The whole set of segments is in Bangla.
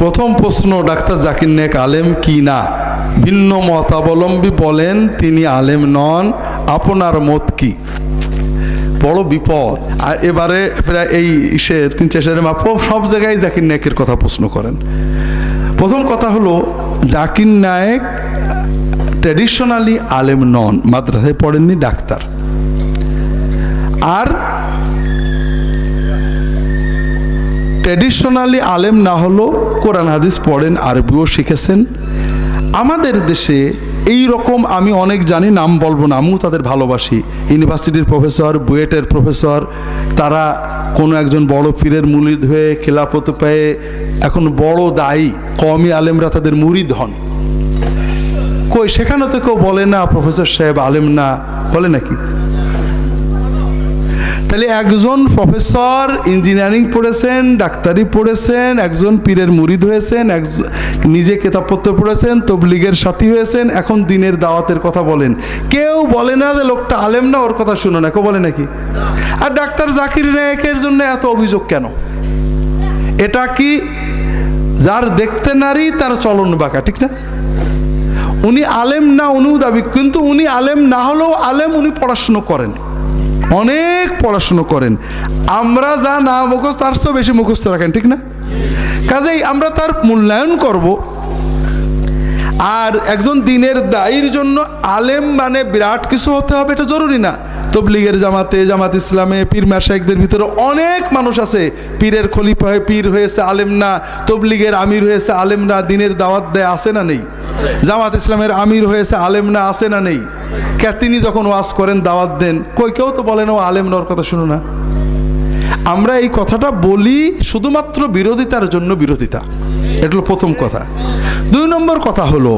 প্রথম প্রশ্ন, ডাক্তার জাকির নায়েক আলেম কি না? ভিন্ন মতাবলম্বী বলেন তিনি আলেম নন, আপনার মত কি? বড় বিপদ। আর এবারে প্রায় এই 3-4 মাপ সব জায়গায় জাকির নায়েকের কথা প্রশ্ন করেন। প্রথম কথা হলো, জাকির নায়েক ট্র্যাডিশনালি আলেম নন, মাদ্রাসায় পড়েননি, ডাক্তার। আর ট্র্যাডিশনালি আলেম না হলো কোরআন হাদিস পড়েন, আরবিও শিখেছেন। আমাদের দেশে এই রকম আমি অনেক জানি, নাম বলবো না, আমিও তাদের ভালোবাসি। ইউনিভার্সিটির প্রফেসর, বুয়েটের প্রফেসর, তারা কোনো একজন বড় পীরের মুরিদ হয়ে খেলাফত পেয়ে এখন বড় দায়ী, কওমি আলেমরা তাদের মুরিদ হন। কই সেখানে তো কেউ বলে না প্রফেসর সাহেব আলেম না, বলে নাকি? তাহলে একজন প্রফেসর ইঞ্জিনিয়ারিং পড়েছেন, ডাক্তারি পড়েছেন, একজন পীরের মুরিদ হয়েছেন, নিজে কিতাবপত্র পড়েছেন, তবলিগের সাথী হয়েছেন, এখন দিনের দাওয়াতের কথা বলেন। কেউ বলে না যে লোকটা আলেম না, ওর কথা শুনো না, কেউ বলে নাকি? আর ডাক্তার জাকির নায়েকের জন্য এত অভিযোগ কেন? এটা কি যার দেখতে নারী তার চলন বাঁকা, ঠিক না? উনি আলেম না, উনিও দাবি, কিন্তু উনি আলেম না হলেও আলেম, উনি পড়াশুনো করেন, অনেক পড়াশুনো করেন। আমরা যা না মুখস্থ তার চেয়েও বেশি মুখস্থ রাখেন, ঠিক না? কাজেই আমরা তার মূল্যায়ন করব। আর একজন দিনের দায়ীর জন্য আলেম মানে বিরাট কিছু হতে হবে এটা জরুরি না। তবলিগের জামাতে, জামাত ইসলামে পীর মাশায়েখদের ভিতরে অনেক মানুষ আছে, পীরের খলিফা হয়ে পীর হয়েছে, আলেম না। তবলিগের আমির হয়েছে, আলেম না। দিনের দাওয়াত দেয়, আছে না নেই? জামাত ইসলামের আমির হয়েছে, আলেম না, আছে না নেই? তিনি যখন ওয়াজ করেন, দাওয়াত দেন, কেউ তো বলেন ও আলেম না, ওর কথা শুনো না। আমরা এই কথাটা বলি শুধুমাত্র বিরোধিতার জন্য বিরোধিতা, এটা হলো প্রথম কথা। 2 নম্বর কথা হলো,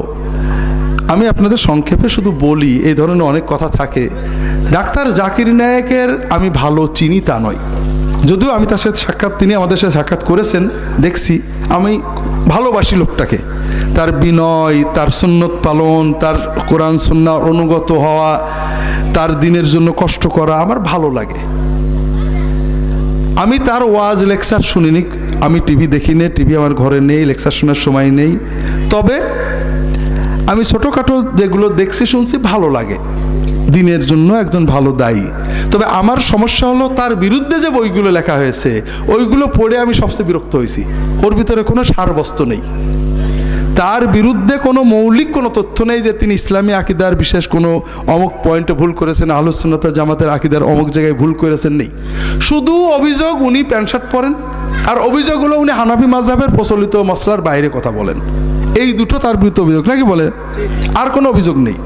আমি আপনাদের সংক্ষেপে শুধু বলি, এই ধরনের অনেক কথা থাকে। ডাক্তার জাকির নায়েকের আমি ভালো চিনি তা নয়, যদিও আমি তার সাথে সাক্ষাৎ, তিনি আমাদের সাথে সাক্ষাৎ করেছেন, দেখছি। আমি ভালোবাসি লোকটাকে, তার বিনয়, তার সুন্নত পালন, তার কোরআন সুন্নাহ অনুগত হওয়া, তার দিনের জন্য কষ্ট করা আমার ভালো লাগে। আমি তার ওয়াজ লেকচার শুনিনি, আমি টিভি দেখি না, টিভি আমার ঘরে নেই, লেকচার শোনার সময় নেই। তবে আমি ছোটোখাটো যেগুলো দেখছি শুনছি ভালো লাগে, দিনের জন্য একজন ভালো দায়ী। তবে আমার সমস্যা হলো তার বিরুদ্ধে যে বইগুলো লেখা হয়েছে ওইগুলো পড়ে আমি সবচেয়ে বিরক্ত হয়েছি। ওর ভিতরে কোনো সারবস্তু নেই, তার বিরুদ্ধে কোনো মৌলিক কোনো তথ্য নেই যে তিনি ইসলামী আকিদার বিশেষ কোনো অমুক পয়েন্টে ভুল করেছেন, আহলুস সুন্নাত ওয়াল জামাতের আকিদার অমুক জায়গায় ভুল করেছেন, নেই। শুধু অভিযোগ উনি প্যান্ট শার্ট পরেন, আর অভিযোগ হলো উনি হানাফি মাযহাবের প্রচলিত মসলার বাইরে কথা বলেন। এই দুটো তার বিরুদ্ধে অভিযোগ, নাকি বলে? আর কোনো অভিযোগ নেই।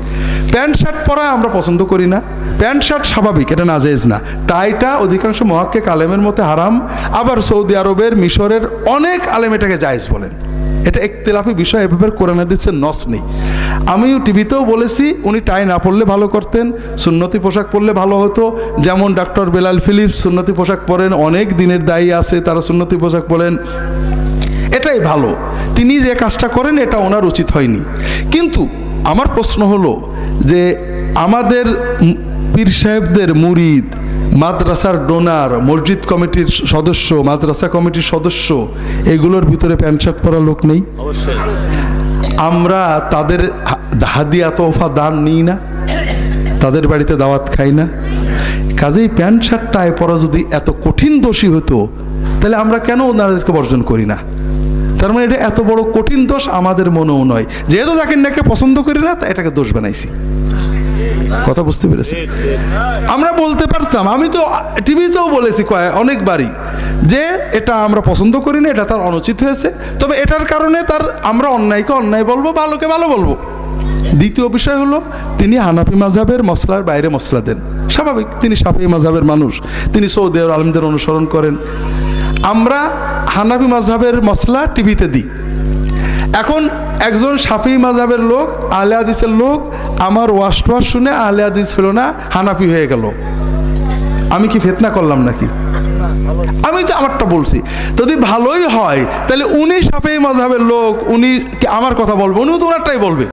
প্যান্ট শার্ট পরা আমরা পছন্দ করি না, প্যান্ট শার্ট স্বাভাবিক, এটা নাজায়েজ না। টাইটা অধিকাংশ মুহাক্কিক আলেমের মতে হারাম, আবার সৌদি আরবের, মিশরের অনেক আলেম এটাকে জায়েজ বলেন। এটা ইখতিলাফি বিষয়, এ ব্যাপারে কোরআন হাদিসের নস নেই। আমিও টিভিতেও বলেছি উনি টাই না পরলে ভালো করতেন, সুন্নতি পোশাক পরলে ভালো হতো। যেমন ডক্টর বেলাল ফিলিপস সুন্নতি পোশাক পরেন, অনেক দিনের দায়ী আছে তারা সুন্নতি পোশাক পরেন, এটাই ভালো। তিনি যে কাজটা করেন এটা ওনার উচিত হয়নি। কিন্তু আমার প্রশ্ন হলো যে আমাদের পীর সাহেবদের মুরিদ, মাদ্রাসার ডোনার, মসজিদ কমিটির সদস্য, মাদ্রাসা কমিটির সদস্য, এগুলোর ভিতরে প্যান্ট শার্ট পরা লোক নেই? আমরা তাদের হাদিয়া তোফা দান নিই না, তাদের বাড়িতে দাওয়াত খাই না। কাজেই প্যান্ট শার্ট টাই পরা যদি এত কঠিন দোষী হতো তাহলে আমরা কেন ওনাদেরকে বর্জন করি না? তার মানে এটা এত বড় কঠিন দোষ আমাদের মনেও নয়। যেহেতু জাকির নায়েককে পছন্দ করি না, তাই এটাকে দোষ বানাইছি। কথা বুঝতে পেরেছি? আমরা বলতে পারতাম, আমি তো টিভিতেও বলেছি অনেকবারই যে এটা আমরা পছন্দ করি না, এটা তার অনুচিত হয়েছে। তবে এটার কারণে তার আমরা অন্যায়কে অন্যায় বলবো, ভালোকে ভালো বলবো। দ্বিতীয় বিষয় হলো তিনি হানাফি মাযহাবের মসলার বাইরে মসলা দেন, স্বাভাবিক। তিনি শাফিঈ মাযহাবের মানুষ, তিনি সৌদি আলেমদের অনুসরণ করেন। আমরা হানাফি মাযহাবের মসলা টিভিতে দিই। এখন একজন শাফিঈ মাযহাবের লোক, আহলে হাদিসের লোক, আমার ওয়াজ টোয়াজ শুনে আহলে হাদিস হলো না, হানাফি হয়ে গেল। আমি কি ফিতনা করলাম নাকি? আমি তো আমারটা বলছি। যদি ভালোই হয় তাহলে উনি শাফিঈ মাযহাবের লোক, উনি আমার কথা বলবে, উনিও তো ওনারটাই বলবে।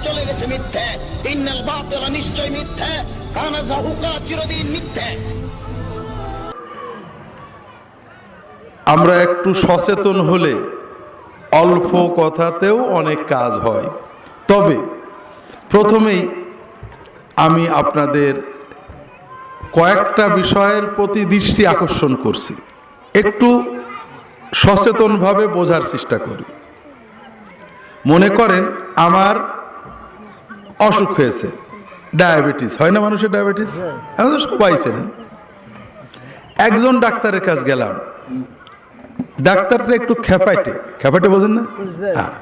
চলে গেছে মিথ্যে, ইন্নাল বাতিলা নিশ্চয় মিথ্যে, কানা যাহুকা চিরদিন মিথ্যে। আমরা একটু সচেতন হলে অল্প কথাতেও অনেক কাজ হয়। তবে প্রথমেই আমি আপনাদের কয়েকটা বিষয়ের প্রতি দৃষ্টি আকর্ষণ করছি, একটু সচেতনভাবে বোঝার চেষ্টা করি। মনে করেন আমার অসুখ হয়েছে, ডায়াবেটিস হয় না মানুষের, ডায়াবেটিস আমাদের সবাই ছিলেন। একজন ডাক্তারের কাছে গেলাম, ডাক্তারটা একটু খেপাটে বোঝেন না, হ্যাঁ,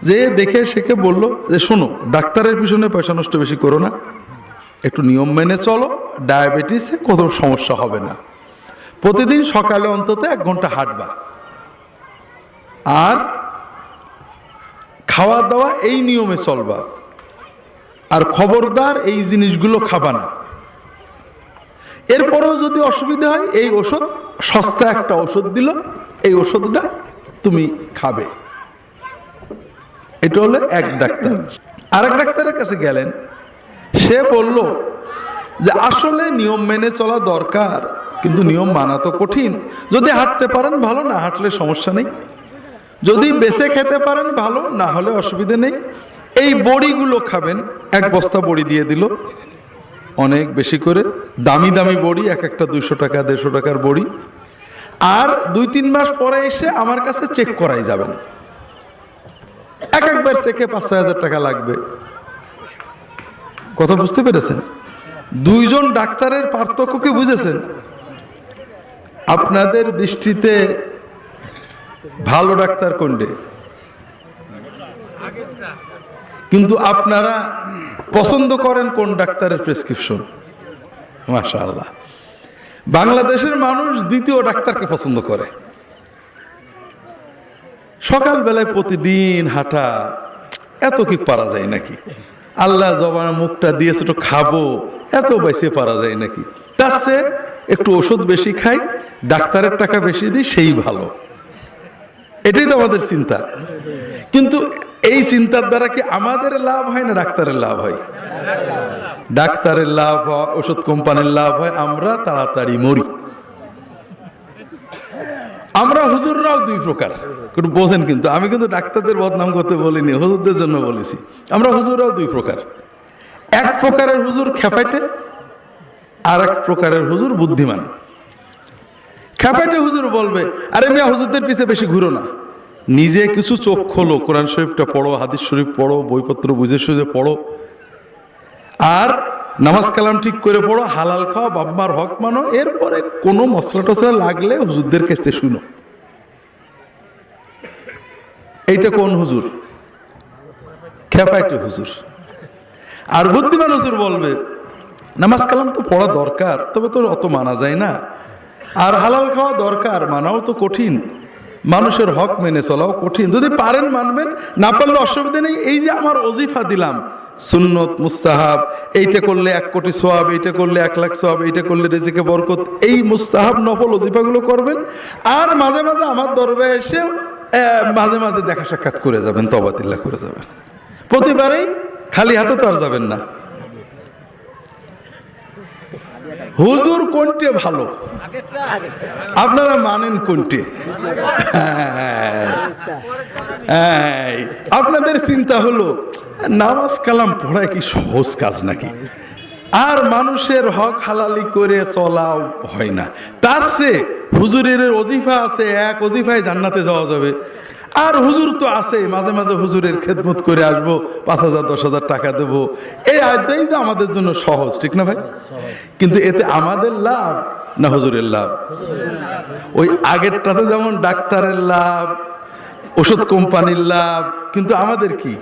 যে দেখে শেখে বললো যে শোনো, ডাক্তারের পিছনে পয়সা নষ্ট বেশি করো না, একটু নিয়ম মেনে চলো, ডায়াবেটিসে কোনো সমস্যা হবে না, প্রতিদিন সকালে অন্তত 1 ঘন্টা হাঁটবা, আর খাওয়া দাওয়া এই নিয়মে চলবা, আর খবরদার এই জিনিসগুলো খাবা না। এরপরেও যদি অসুবিধা হয়, এই ওষুধ, সস্তা একটা ওষুধ দিল, এই ওষুধটা তুমি খাবে। এটা হলো এক ডাক্তার। আরেক ডাক্তারের কাছে গেলেন, সে বলল যে আসলে নিয়ম মেনে চলা দরকার, কিন্তু নিয়ম মানা তো কঠিন। যদি হাঁটতে পারেন ভালো, না হাঁটলে সমস্যা নেই, যদি বেঁচে খেতে পারেন ভালো, না হলে অসুবিধা নেই। এই বড়িগুলো খাবেন, 1 বস্তা বড়ি দিয়ে দিল, অনেক বেশি করে, দামি দামি বড়ি, এক একটা 200 টাকা 150 টাকার বড়ি। আর 2-3 মাস পরে এসে আমার কাছে চেক করাই যাবেন, একবার চেকে 5-6 হাজার টাকা লাগবে। কথা বুঝতে পেরেছেন? 2 জন ডাক্তারের পার্থক্য কি বুঝেছেন? আপনাদের দৃষ্টিতে ভালো ডাক্তার কোনটা, কিন্তু আপনারা পছন্দ করেন কোন ডাক্তারের প্রেসক্রিপশন? মাশাআল্লাহ, বাংলাদেশের মানুষ দ্বিতীয় ডাক্তারকে পছন্দ করে। সকালবেলায় প্রতিদিন হাঁটা, এত কি পারা যায় নাকি? আল্লাহ জবান মুখটা দিয়েছে, একটু খাবো, এত বেশি পারা যায় নাকি? তার চেয়ে একটু ওষুধ বেশি খাই, ডাক্তারের টাকা বেশি দিই, সেই ভালো। এটাই তো আমাদের চিন্তা। কিন্তু এই চিন্তার দ্বারা কি আমাদের লাভ হয় না ডাক্তারের লাভ হয়? ডাক্তারের লাভ হয়, ওষুধ কোম্পানির লাভ হয়, আমরা তাড়াতাড়ি মরি। আমরা হুজুররাও 2 প্রকার, একটু বোঝেন, কিন্তু আমি কিন্তু ডাক্তারদের বদনাম করতে বলিনি, হুজুরদের জন্য বলেছি। আমরা হুজুররাও 2 প্রকার। এক প্রকারের হুজুর খেপাইটে, আর এক প্রকারের হুজুর বুদ্ধিমান। খেপাইটে হুজুর বলবে, আরে মিয়া হুজুরদের পিছে বেশি ঘুরো না, নিজে কিছু চোখ খোলো, কোরআন শরীফটা পড়ো, হাদিস শরীফ পড়ো, বইপত্র বুঝে সুঝে পড়ো, আর নামাজ কালাম ঠিক করে পড়ো, হালাল খাও, বাম্মার হক মানো, এরপরে কোনো মশলা টসলা লাগলে হুজুরদের কাছে শুনো। এইটা কোন হুজুর? খেপাইটে হুজুর। আর বুদ্ধিমান হুজুর বলবে, নামাজ কালাম তো পড়া দরকার, তবে তো অত মানা যায় না, আর হালাল খাওয়া দরকার, মানাও তো কঠিন, মানুষের হক মেনে চলাও কঠিন, যদি পারেন মানবেন, না পারলে অসুবিধা নেই। এই যে আমার ওজিফা দিলাম, সুন্নত মুস্তাহাব, এইটা করলে 1 কোটি সওয়াব, এইটা করলে 1 লাখ সওয়াব, এইটা করলে রিজিকে বরকত, এই মুস্তাহাব নফল ওজিফাগুলো করবেন। আর মাঝে মাঝে আমার দরবারে এসে মাঝে মাঝে দেখা সাক্ষাৎ করে যাবেন, তওবাতিল্লাহ করে যাবেন। প্রতিবারেই খালি হাতে তো আর যাবেন না। হুজুর কোনটে ভালো, আপনারা মানেন কোনটে? আপনাদের চিন্তা হলো নামাজ কালাম পড়ায় কি সহজ কাজ নাকি, আর মানুষের হক হালালি করে চলাও হয় না, তার চেয়ে হুজুরের ওজিফা আছে, 1 ওজিফায় জান্নাতে যাওয়া যাবে। আর হুজুর তো আছে, মাঝে মাঝে হুজুরের খেদমত করে আসবো, 5,000-10,000 টাকা দেবো, এই আয়টাই তো আমাদের জন্য সহজ, ঠিক না ভাই? কিন্তু এতে আমাদের লাভ না হুজুরের লাভ? ওই আগেরটাতে যেমন ডাক্তারের লাভ, ওষুধ কোম্পানির লাভ, কিন্তু আমাদের কি?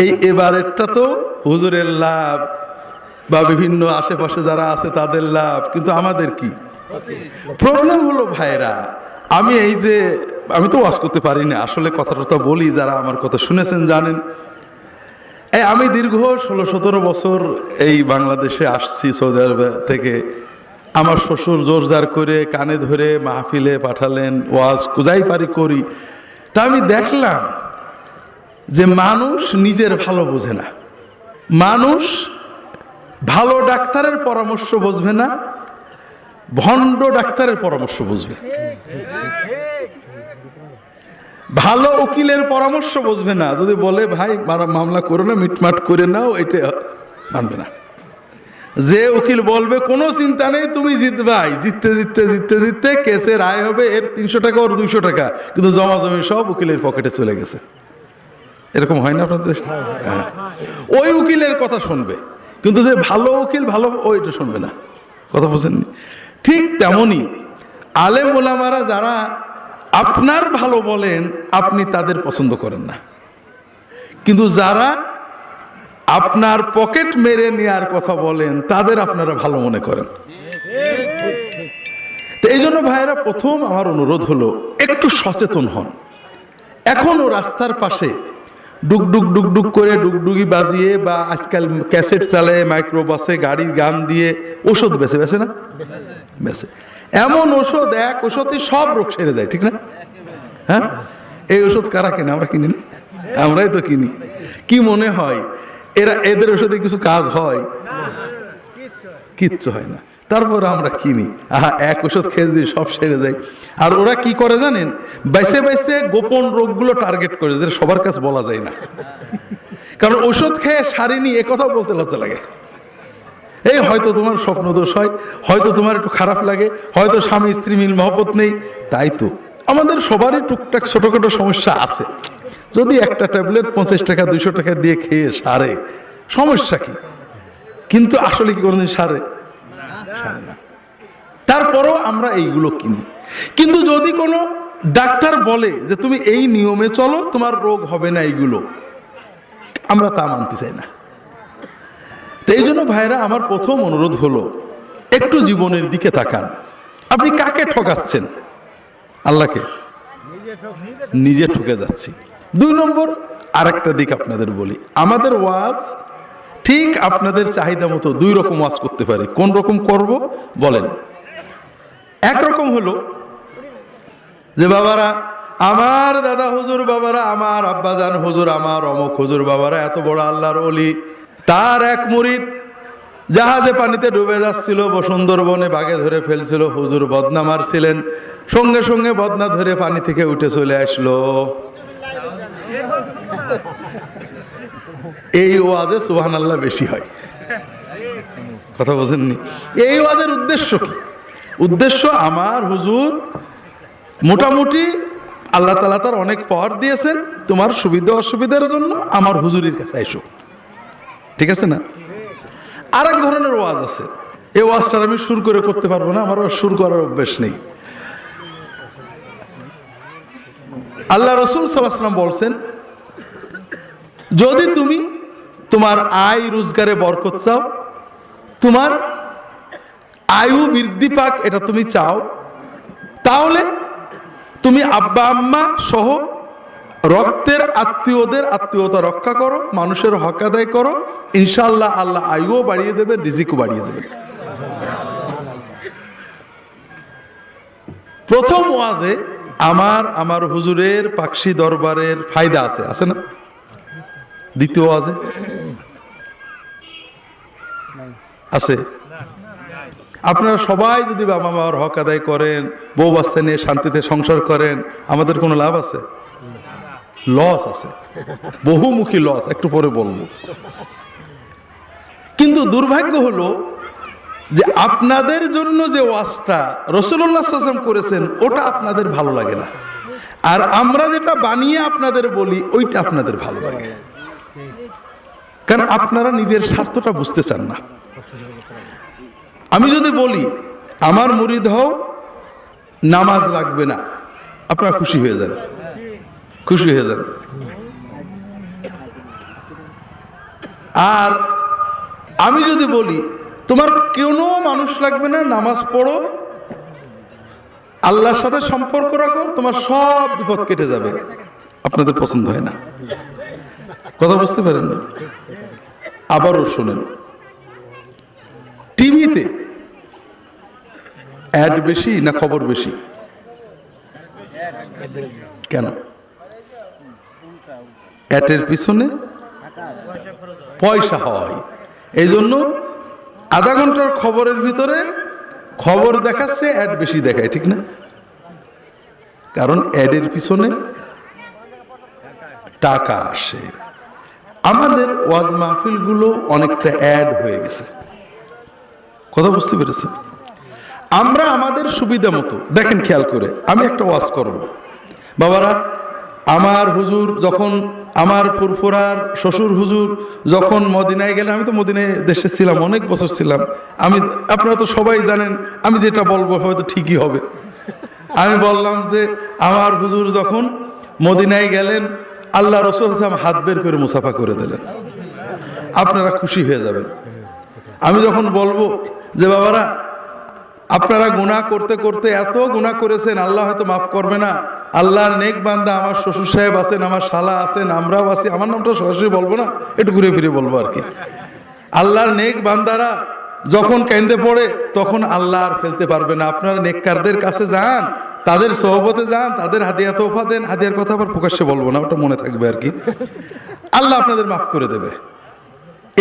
এই এবারেরটা তো হুজুরের লাভ বা বিভিন্ন আশেপাশে যারা আছে তাদের লাভ, কিন্তু আমাদের কি প্রবলেম হলো ভাইরা? আমি তো ওয়াজ করতে পারি না, আসলে কথাটা বলি, যারা আমার কথা শুনেছেন জানেন। আমি দীর্ঘ 16-17 বছর এই বাংলাদেশে আসছি, সৌদি আরব থেকে। আমার শ্বশুর জোরজার করে কানে ধরে মাহফিলে পাঠালেন, ওয়াজ কোজাই পারি করি। তা আমি দেখলাম যে মানুষ নিজের ভালো বোঝে না, মানুষ ভালো ডাক্তারের পরামর্শ বুঝবে না, ভণ্ড ডাক্তারের পরামর্শ বুঝবে, ভালো উকিলের পরামর্শ বুঝবে না। যদি বলে ভাই মামলা করো না, মিটমাট করে নাও, এটা মানবে না। যে উকিল বলবে কোনো চিন্তা নেই, তুমি জিতবাই, জিততে জিততে জিততে জিততে কেসের রায় হবে, এর 300 টাকা ওর 200 টাকা, কিন্তু জমা জমি সব উকিলের পকেটে চলে গেছে। এরকম হয় না আপনাদের? হ্যাঁ, ওই উকিলের কথা শুনবে, কিন্তু যে ভালো উকিল ভালো ওইটা শুনবে না। কথা বুঝেননি? ঠিক তেমনি আলেম ওলামারা যারা আপনার ভালো বলেন, আপনি তাদের পছন্দ করেন না, কিন্তু যারা আপনার পকেট মেরে নেওয়ার কথা বলেন তাদের আপনারা ভালো মনে করেন। তো এই জন্য ভাইয়েরা, প্রথম আমার অনুরোধ হলো একটু সচেতন হন। এখনো রাস্তার পাশে ডুকডুক ডুকডুক করে ডুগডুগি বাজিয়ে, বা আজকাল ক্যাসেট চালায় মাইক্রোবাসে গাড়ির গান দিয়ে ওষুধ বেছে না, বেছে। এমন ওষুধ, এক ওষুধে সব রোগ সেরে দেয়, ঠিক না? হ্যাঁ, এই ওষুধ কারা কেনে? আমরা কিনি না? আমরাই তো কিনি। কি মনে হয় এদের ওষুধে কিছু কাজ হয়? কিচ্ছু হয় না, তারপর আমরা কিনি। এক ওষুধ খেয়ে দিয়ে সব সেরে যায়। আর ওরা কি করে জানেন? বাইসে বাইসে গোপন রোগগুলো টার্গেট করে, যেটা সবার কাছে বলা যায় না। কারণ ওষুধ খেয়ে সারিনি এ কথা বলতে লজ্জা লাগে। এই হয়তো তোমার স্বপ্ন দোষ হয়, হয়তো তোমার একটু খারাপ লাগে, হয়তো স্বামী স্ত্রী মিল মহব্বত নেই, তাই তো আমাদের সবারই টুকটাক ছোটখাটো সমস্যা আছে। যদি একটা ট্যাবলেট 50 টাকা 200 টাকা দিয়ে খেয়ে সারে, সমস্যা কি? কিন্তু আসলে কি কোনোদিন সারে না। তারপরও আমরা এইগুলো কিনি। কিন্তু যদি কোনো ডাক্তার বলে যে তুমি এই নিয়মে চলো, তোমার রোগ হবে না, এইগুলো আমরা তা মানতে চাই না। তো এই জন্য ভাইরা, আমার প্রথম অনুরোধ হলো একটু জীবনের দিকে তাকান। আপনি কাকে ঠকাচ্ছেন? আল্লাহকে। নিজে ঠকে যাচ্ছি। 2 নম্বর আরেকটা দিক আপনাদের বলি, আমাদের ওয়াজ ঠিক আপনাদের চাহিদা মতো 2 রকম ওয়াজ করতে পারে। কোন রকম করব বলেন? একরকম হলো যে বাবারা, আমার দাদা হুজুর বাবারা, আমার আব্বাজান হুজুর, আমার অমুক হুজুর বাবারা এত বড় আল্লাহর ওলি, তার এক মুরিদ জাহাজে পানিতে ডুবে যাচ্ছিল, সুন্দরবনে বাগে ধরে ফেলছিল, হুজুর বদনা মারছিলেন, সঙ্গে সঙ্গে বদনা ধরে পানি থেকে উঠে চলে আসলো। এই ওয়াজে সুবহানাল্লাহ বেশি হয়। কথা বোঝেননি? এই ওয়াজের উদ্দেশ্য কি? উদ্দেশ্য, আমার হুজুর মোটামুটি আল্লাহ তাআলা তার অনেক পাওয়ার দিয়েছেন, তোমার সুবিধা অসুবিধার জন্য আমার হুজুরের কাছে আইসো। ঠিক আছে না? আর এক ধরনের ওয়াজ আছে, এই ওয়াজটা আমি সুর করে করতে পারবো না, আমার সুর করার অভ্যেস নেই। আল্লাহ রাসূল সাল্লাল্লাহু আলাইহি ওয়াসাল্লাম বলছেন, যদি তুমি তোমার আয় রোজগারে বরকত চাও, তোমার আয়ু বৃদ্ধি পাক, এটা তুমি চাও, তাহলে তুমি আব্বা আম্মা সহ রক্তের আত্মীয়দের আত্মীয়তা রক্ষা করো, মানুষের হক আদায় করো, ইনশাআল্লাহ আল্লাহ আয়ুও বাড়িয়ে দেবে, রিজিকও বাড়িয়ে দেবে। প্রথম ওয়াজে আমার হুজুরের পাকশি দরবারের ফায়দা আছে না? দ্বিতীয় ওয়াজে আছে? আপনারা সবাই যদি বাবা মার হক আদায় করেন, বউ বাচ্চা নিয়ে শান্তিতে সংসার করেন, আমাদের কোনো লাভ আছে? লস আছে, বহুমুখী লস, একটু পরে বলবো। কিন্তু দুর্ভাগ্য হলো যে আপনাদের জন্য যে ওয়াজটা রাসূলুল্লাহ সাল্লাল্লাহু আলাইহি ওয়াসাল্লাম করেছেন, ওটা আপনাদের ভালো লাগে না, আর আমরা যেটা বানিয়ে আপনাদের বলি ওইটা আপনাদের ভালো লাগে। কারণ আপনারা নিজের স্বার্থটা বুঝতে চান না। আমি যদি বলি আমার মুরিদ হও, নামাজ লাগবে না, আপনারা খুশি হয়ে যান, খুশি হয়ে যান। আর আমি যদি বলি তোমার কোনো মানুষ লাগবে না, নামাজ পড়ো, আল্লাহর সাথে সম্পর্ক রাখো, তোমার সব বিপদ কেটে যাবে, আপনাদের পছন্দ হয় না। কথা বুঝতে পারেন না? আবারও শুনেন, টিভিতে অ্যাড বেশি না খবর বেশি? কেন? অ্যাডের পিছনে পয়সা হয়, এই জন্য আধা ঘন্টার খবরের ভিতরে খবর দেখাচ্ছে, অ্যাড বেশি দেখায়, ঠিক না? কারণ অ্যাডের পিছনে টাকা আসে। আমাদের ওয়াজ মাহফিলগুলো অনেকটা অ্যাড হয়ে গেছে, কথা বুঝতে পেরেছেন? আমরা আমাদের সুবিধা মতো, দেখেন খেয়াল করে, আমি একটা ওয়াজ করব, বাবারা আমার হুজুর যখন, আমার ফুরফুরার শ্বশুর হুজুর যখন মদিনায় গেলেন, আমি তো মদিনায় দেশে ছিলাম, অনেক বছর ছিলাম, আমি, আপনারা তো সবাই জানেন আমি যেটা বলবো হয়তো ঠিকই হবে। আমি বললাম যে আমার হুজুর যখন মদিনায় গেলেন, আল্লাহ রাসূল হাত বের করে মুসাফা করে দিলেন, আপনারা খুশি হয়ে যাবেন। আমি যখন বলবো যে বাবারা আপনারা গুনাহ করতে করতে এত গুনাহ করেছেন, আল্লাহ হয়তো মাফ করবে না, আল্লাহর নেক বান্দা আমার শ্বশুর সাহেব আছেন, আমার শালা আছেন, আমরাও আছি, আমার নামটা সরাসরি বলবো না, একটু ঘুরে ফিরে বলবো আর কি। আল্লাহর নেক বান্দারা যখন কেঁদে পড়ে তখন আল্লাহ আর ফেলতে পারবে না। আপনারা নেককারদের কাছে যান, তাদের সোহবতে যান, তাদের হাদিয়া তোফা দেন। হাদিয়ার কথা আবার প্রকাশ্যে বলবো না, ওটা মনে থাকবে আর কি। আল্লাহ আপনাদের মাফ করে দেবে।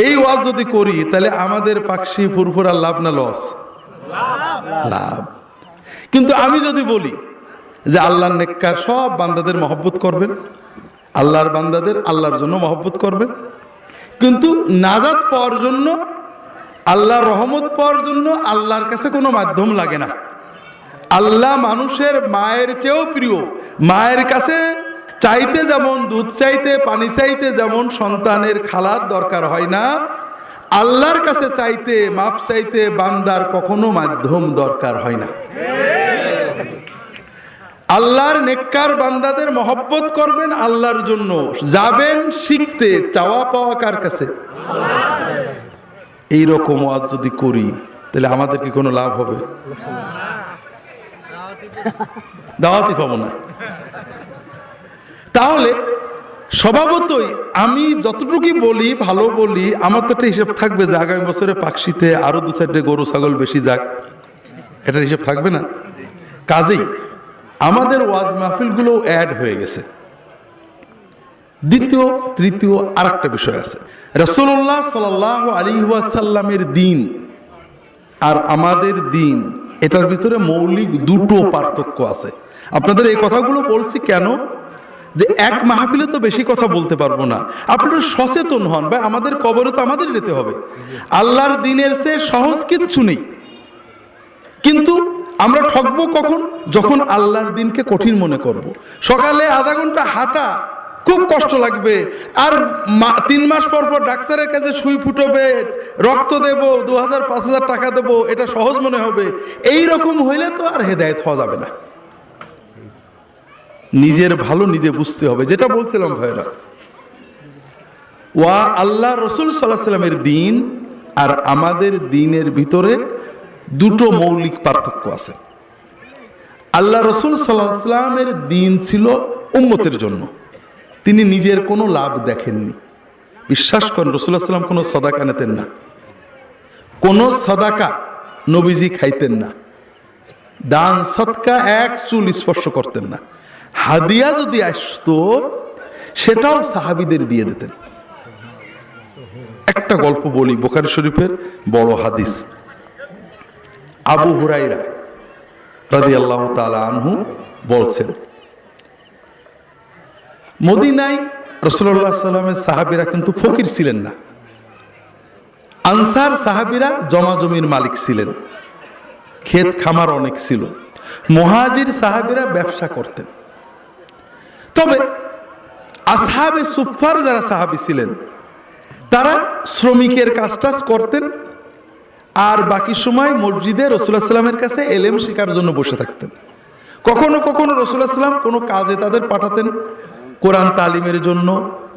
এই ওয়াজ যদি করি তাহলে আমাদের পাকশি ফুরফুরা লাভ না লস? লাভ। কিন্তু আমি যদি বলি যে আল্লাহর নেককার সব বান্দাদের মহব্বত করবেন, আল্লাহর বান্দাদের আল্লাহর জন্য মহব্বত করবেন, কিন্তু নাজাত পাওয়ার জন্য, আল্লাহর রহমত পাওয়ার জন্য আল্লাহর কাছে কোনো মাধ্যম লাগে না। আল্লাহ মানুষের মায়ের চেয়েও প্রিয়। মায়ের কাছে চাইতে যেমন, দুধ চাইতে, পানি চাইতে যেমন সন্তানের খালার দরকার হয় না, আল্লাহর কাছে চাইতে, মাপ চাইতে বান্দার কখনো মাধ্যম দরকার হয় না। আল্লাহর নেককার বান্দাদের মহব্বত করবেন আল্লাহর জন্য, যাবেন শিখতে, চাওয়া পাওয়া কার কাছে? এইরকম ওয়াজ যদি করি তাহলে আমাদের কি কোনো লাভ হবে? দাওয়াতই পাবো না। তাহলে স্বভাবতই আমি যতটুকুই বলি, ভালো বলি, আমার তো একটা হিসেব থাকবে যে আগামী বছরে পাকশিতে আরো 2-4টে গরু ছাগল বেশি যাক, এটার হিসেব থাকবে না? কাজেই আমাদের ওয়াজ মাহফিলগুলো অ্যাড হয়ে গেছে। দ্বিতীয়, তৃতীয় আরেকটা বিষয় আছে। রাসূলুল্লাহ সাল্লাল্লাহু আলাইহি ওয়াসাল্লামের দিন আর আমাদের দিন, এটার ভিতরে মৌলিক দুটো পার্থক্য আছে। আপনাদের এই কথাগুলো বলছি কেন, যে এক মাহফিলে তো বেশি কথা বলতে পারবো না, আপনারা সচেতন হন। ভাই আমাদের কবরে তো আমাদের যেতে হবে, আল্লাহর দিনের চেয়ে সহজ কিচ্ছু নেই। কিন্তু আমরা ঠকবো কখন? যখন আল্লাহর দিনকে কঠিন মনে করব। সকালে আধা ঘন্টা হাঁটা খুব কষ্ট লাগবে, আর 3 মাস পর পর ডাক্তারের কাছে সুই ফুটবে, রক্ত দেব, 2000-5000 টাকা দেব, এটা সহজ মনে হবে। এই রকম হইলে তো আর হেদায়েত হওয়া যাবে না। নিজের ভালো নিজে বুঝতে হবে। যেটা বলছিলাম ভাইরা, ওয়া আল্লাহ রাসূল সাল্লাল্লাহু আলাইহি ওয়াসাল্লামের দিন আর আমাদের দিনের ভিতরে দুটো মৌলিক পার্থক্য আছে। আল্লাহ রাসূল সাল্লাল্লাহু আলাইহি ওয়াসাল্লামের দিন ছিল উম্মতের জন্য, তিনি নিজের কোনো লাভ দেখেননি। বিশ্বাস করেন, রাসূলুল্লাহ সাল্লাল্লাহু আলাইহি ওয়াসাল্লাম কোনো সাদাকা নিতেন না, কোনো সাদাকা নবীজি খাইতেন না, দান সদকা এক চুল স্পর্শ করতেন না। হাদিয়া যদি আসতো সেটাও সাহাবীদের দিয়ে দিতেন। একটা গল্প বলি, বুখারী শরীফের বড় হাদিস। আবু হুরায়রা রাদিয়াল্লাহু তাআলা আনহু বলছেন, মদিনায় রাসূলুল্লাহ সাল্লাল্লাহু আলাইহি ওয়াসাল্লামের সাহাবীরা কিন্তু ফকির ছিলেন না। আনসার সাহাবীরা জমাজমির মালিক ছিলেন, ক্ষেত খামার অনেক ছিল। মুহাজির সাহাবীরা ব্যবসা করতেন। তবে আসহাবে সুফফার যারা সাহাবী ছিলেন তারা শ্রমিকের কাজটাজ করতেন, আর বাকি সময় মসজিদে রাসূলুল্লাহ সাল্লাল্লাহু আলাইহি ওয়াসাল্লামের কাছে ইলম শেখার জন্য বসে থাকতেন। কখনো কখনো রাসূলুল্লাহ সাল্লাল্লাহু আলাইহি ওয়াসাল্লাম কোনো কাজে তাদের পাঠাতেন, কোরআন তালিমের জন্য,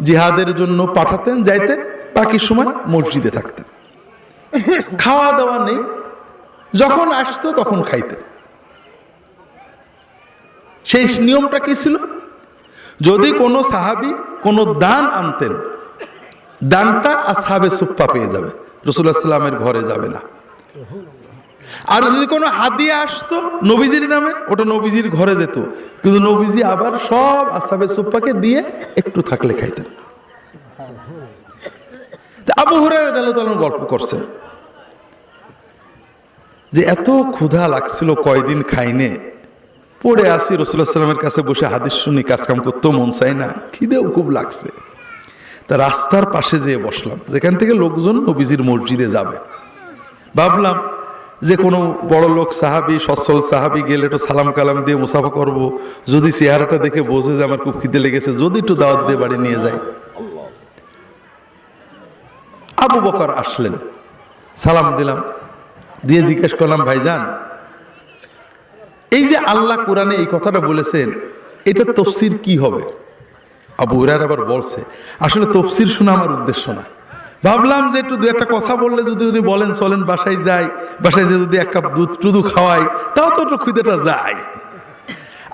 জিহাদের জন্য পাঠাতেন, যাইতেন, বাকি সময় মসজিদে থাকতেন। খাওয়া দাওয়া নেই, যখন আসতো তখন খাইতেন। সেই নিয়মটা কি ছিল? যদি কোনো সাহাবী কোনো দান আনতেন, দানটা আসহাবে সুফফা পেয়ে যাবে, রাসূলুল্লাহ সাল্লাল্লাহু আলাইহি ওয়াসাল্লামের ঘরে যাবে না। আর যদি কোনো হাদিয়া আসতো নবীজির নামে, ওটা নবীজির ঘরে যেত, কিন্তু নবীজি আবার সব আসহাবে সুফফাকে দিয়ে একটু থাকলে খাইতেন। আবু হুরায়রা রাদিয়াল্লাহু তাআলা গল্প করছেন, যে এত ক্ষুধা লাগছিল, কয়দিন খাইনে, পড়ে আসি রাসূলুল্লাহ সাল্লামের কাছে বসে হাদিস শুনি, কাজকাম করতেও মন চাই না, খিদেও খুব লাগছে। তা রাস্তার পাশে যেয়ে বসলাম, যেখান থেকে লোকজন নবীজির মসজিদে যাবে। ভাবলাম যে কোনো বড় লোক সাহাবি, সচ্ছল সাহাবি গেলে একটু সালাম কালাম দিয়ে মুসাফা করব, যদি চেহারাটা দেখে বোঝে যে আমার খুব খিদে লেগেছে, যদি একটু দাওয়াত দিয়ে বাড়ি নিয়ে যায়। আবু বকর আসলেন, সালাম দিলাম, দিয়ে জিজ্ঞেস করলাম, ভাইজান এই যে আল্লাহ কোরআনে এই কথাটা বলেছেন, এটা তাফসীর কি হবে? আবু হুরায়রা আবার বলছে, আসলে তাফসীর শোনা আমার উদ্দেশ্য না। ভাবলাম যে একটু দু একটা কথা বললে যদি উনি বলেন চলেন বাসায় যাই, বাসায় যে যদি এক কাপ দুধ টুধু খাওয়াই, তাও তো একটু খিদেটা যায়।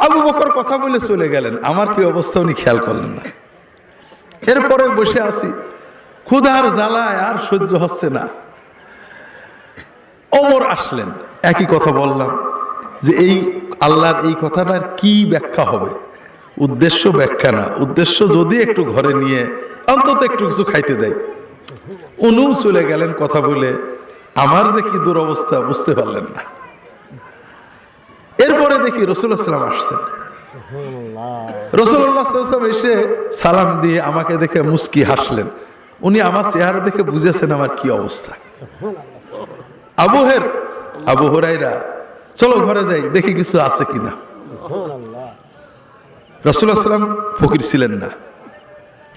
আবু বকর কথা বলে চলে গেলেন, আমার কি অবস্থা উনি খেয়াল করলেন না। এরপরে বসে আছি, ক্ষুধার জ্বালায় আর সহ্য হচ্ছে না। ওমর আসলেন, একই কথা বললাম যে এই আল্লাহর এই কথাটার কি ব্যাখ্যা হবে। উদ্দেশ্য ব্যাখ্যা না, উদ্দেশ্য যদি একটু ঘরে নিয়ে অন্তত একটু কিছু খাইতে দেয়। উনিও চলে গেলেন কথা বলে, আমার যে কি দুরবস্থা বুঝতে পারলেন না। এরপরে দেখি রাসূলুল্লাহ সাল্লাল্লাহু আলাইহি ওয়াসাল্লাম আসছেন। রাসূলুল্লাহ সাল্লাল্লাহু আলাইহি ওয়াসাল্লাম এসে সালাম দিয়ে আমাকে দেখে মুস্কি হাসলেন। উনি আমার চেহারা দেখে বুঝেছেন আমার কি অবস্থা। আবু হুরায়রা, চলো ঘরে যাই, দেখি কিছু আছে কিনা। রাসূলুল্লাহ সাল্লাম ফকির ছিলেন না।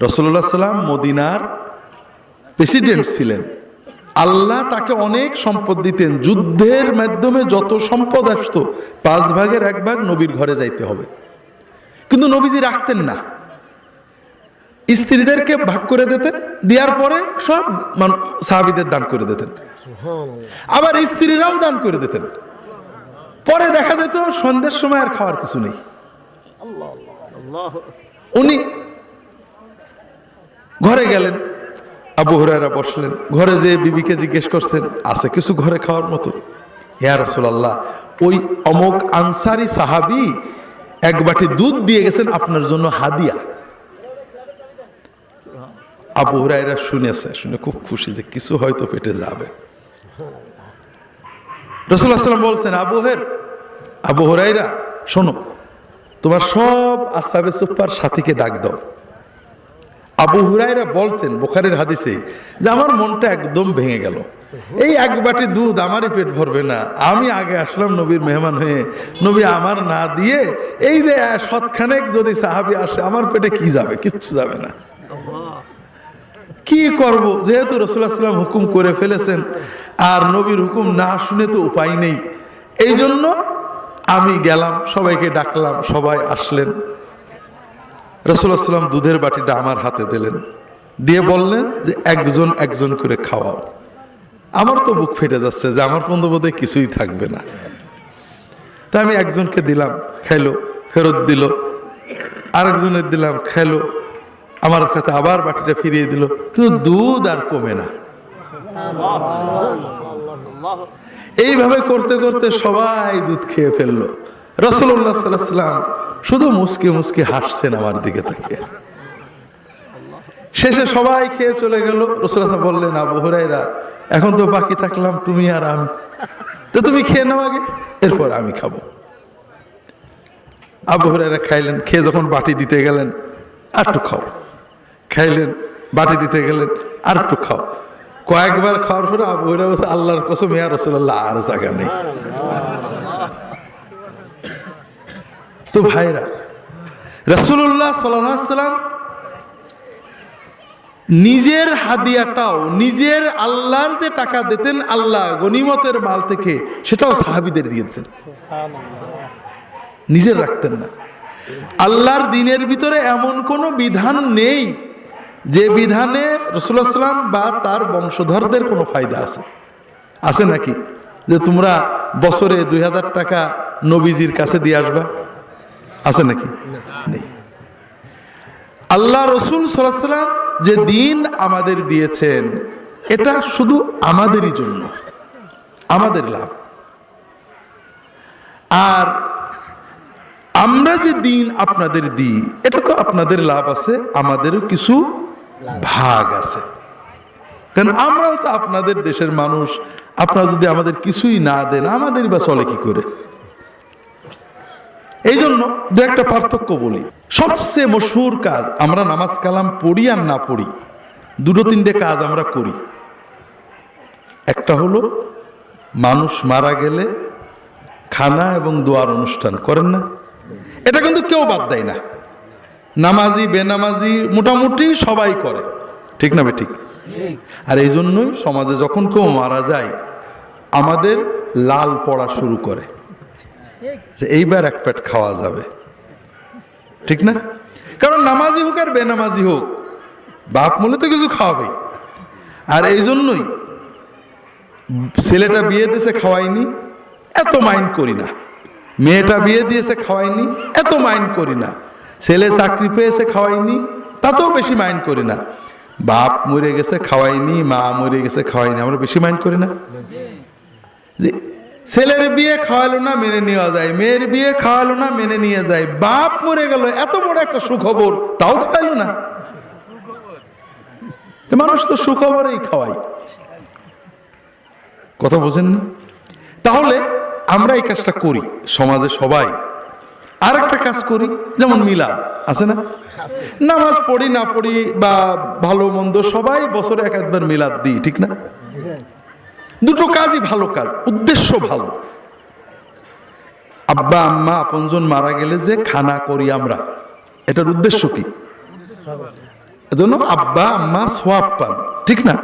রাসূলুল্লাহ সাল্লাম মদিনার প্রেসিডেন্ট ছিলেন। আল্লাহ তাকে অনেক সম্পদ দিতেন। যুদ্ধের মাধ্যমে যত সম্পদ আসতো 5 ভাগের 1 ভাগ নবীর ঘরে যাইতে হবে, কিন্তু নবীজি রাখতেন না। স্ত্রীদেরকে ভাগ করে দিতেন, দেওয়ার পরে সব সাহাবীদের দান করে দিতেন, আবার স্ত্রীরাও দান করে দিতেন। পরে দেখা যেত সন্ধ্যের সময় আর খাওয়ার কিছু নেই। উনি ঘরে গেলেন, আবু হুরায়রা বসলেন, ঘরে যেয়ে বিবিকে জিজ্ঞেস করছেন আছে কিছু ঘরে খাওয়ার মতো? ইয়া রাসূলুল্লাহ, ওই অমুক আনসারী সাহাবী 1 বাটি দুধ দিয়ে গেছেন আপনার জন্য হাদিয়া। আবু হুরায়রা শুনেছে, শুনে খুব খুশি যে কিছু হয়তো পেটে যাবে। রাসূলুল্লাহ সাল্লাল্লাহু আলাইহি ওয়াসাল্লাম বলছেন, আবু হুরায়রা শোনো, তোমার সব আসহাবে সুফফার সাথীকে ডাক দাও। আবু হুরায়রা বলছেন বুখারীর হাদিসে যে আমার মনটা একদম ভেঙে গেল। এই 1 বাটি দুধ আমারই পেট ভরবে না। আমি আগে আসলাম নবীর মেহমান হয়ে, নবী আমার না দিয়ে এই যে শতখানেক যদি সাহাবী আসে, আমার পেটে কি যাবে? কিচ্ছু যাবে না। কি করব? যেহেতু রাসূলুল্লাহ সাল্লাল্লাহু আলাইহি ওয়াসাল্লাম হুকুম করে ফেলেছেন, আর নবীর হুকুম না শুনে তো উপায় নেই। এই জন্য আমি গেলাম, সবাইকে ডাকলাম, সবাই আসলেন। রাসূলুল্লাহ সাল্লাল্লাহু আলাইহি ওয়াসাল্লাম দুধের বাটিটা আমার হাতে দিলেন, দিয়ে বললেন যে একজন একজন করে খাওয়াও। আমার তো বুক ফেটে যাচ্ছে যে আমার পর্যন্ত বোধহয় কিছুই থাকবে না। তা আমি একজনকে দিলাম, খাইলো, ফেরত দিল। আরেকজনের দিলাম, খাইলো, আমার কাছে আবার বাটিটা ফিরিয়ে দিল, কিন্তু দুধ আর কমে না। এইভাবে করতে করতে সবাই দুধ খেয়ে ফেললো। রাসূলুল্লাহ সাল্লাল্লাহু আলাইহি ওয়াসাল্লাম শুধু মুস্কি মুস্কি হাসছেন আমার দিকে তাকিয়ে। শেষে সবাই খেয়ে চলে গেল। রাসূলুল্লাহ বললেন, আবু হুরায়রা, এখন তো বাকি থাকলাম তুমি আর আমি, তো তুমি খেয়ে নাও আগে, এরপর আমি খাবো। আবু হুরায়রা খাইলেন, খেয়ে যখন বাটি দিতে গেলেন, আর একটু খাও। খাইলেন, বাটি দিতে গেলেন, আর একটু খাও। কয়েকবার খাওয়ার পরে আবু হুরায়রা বলছে, আল্লাহর কসম ইয়া রাসূলুল্লাহ, আর জায়গা নেই। তো ভাইরা, রাসূলুল্লাহ সাল্লাল্লাহু আলাইহি ওয়াসাল্লাম নিজের হাদিয়াটাও, নিজের আল্লাহর যে টাকা দিতেন আল্লাহ গনিমতের মাল থেকে, সেটাও সাহাবীদের দিয়ে দিতেন, নিজের রাখতেন না। আল্লাহর দ্বীনের ভিতরে এমন কোনো বিধান নেই যে বিধানে রাসূলুল্লাহ সাল্লাল্লাহু আলাইহি ওয়াসাল্লাম বা তার বংশধরদের কোনো ফায়দা আছে? আছে নাকি যে তোমরা বছরে 2000 টাকা নবীজির কাছে দিয়ে আসবা? আছে নাকি? নেই। আল্লাহ রাসূল সাল্লাল্লাহু আলাইহি ওয়াসাল্লাম যে দিন আমাদের দিয়েছেন, এটা শুধু আমাদেরই জন্য, আমাদের লাভ। আর আমরা যে দিন আপনাদের দিই, এটা তো আপনাদের লাভ আছে, আমাদেরও কিছু ভাগ আছে। কারণ আমরাও তো আপনাদের দেশের মানুষ, আপনারা যদি আমাদের কিছুই না দেন আমাদেরই বা চলে কি করে। এই জন্য দু একটা পার্থক্য বলি। সবচেয়ে মশহুর কাজ, আমরা নামাজ কালাম পড়ি আর না পড়ি, দুটো তিনটে কাজ আমরা করি। একটা হলো মানুষ মারা গেলে খানা এবং দোয়ার অনুষ্ঠান করেন না? এটা কিন্তু কেউ বাদ দেয় না, নামাজি বেনামাজি মোটামুটি সবাই করে, ঠিক না ঠিক? আর এই জন্যই সমাজে যখন কেউ মারা যায় আমাদের লাল পড়া শুরু করে যে এইবার এক পেট খাওয়া যাবে, ঠিক না? কারণ নামাজি হোক আর বেনামাজি হোক বাপ মূলে তো কিছু খাওয়াবে। আর এই জন্যই ছেলেটা বিয়ে দিয়েছে খাওয়াইনি, এত মাইন্ড করি না। মেয়েটা বিয়ে দিয়েছে খাওয়াইনি, এত মাইন্ড করি না। ছেলে চাকরি পেয়েছে খাওয়াইনি, তাতেও বেশি মাইন্ড করি না। বাপ মরে গেছে খাওয়াইনি, মা মরে গেছে খাওয়াইনি, আমরা বেশি মাইন্ড করি না। যে ছেলের বিয়ে খাওয়ালো না মেনে নেওয়া যায়, মেয়ের বিয়ে খাওয়ালো না মেনে নিয়ে যায়, বাপ মরে গেল এত বড় একটা সুখবর তাও খাওয়াইলো না। মানুষ তো সুখবরেই খাওয়াই, কথা বোঝেন না? তাহলে আমরা এই কাজটা করি সমাজে সবাই। আর একটা কাজ করি, যেমন মিলাদ আছে না? নামাজ পড়ি না পড়ি বা ভালো মন্দ সবাই বছরে এক একবার মিলাদ দিই, ঠিক না? দুটো কাজই ভালো কাজ, উদ্দেশ্য ভালো। আব্বা আম্মা আপনজন মারা গেলে যে খানা করি আমরা, এটার উদ্দেশ্য কি? এজন্য আব্বা আম্মা সওয়াব পান, ঠিক না?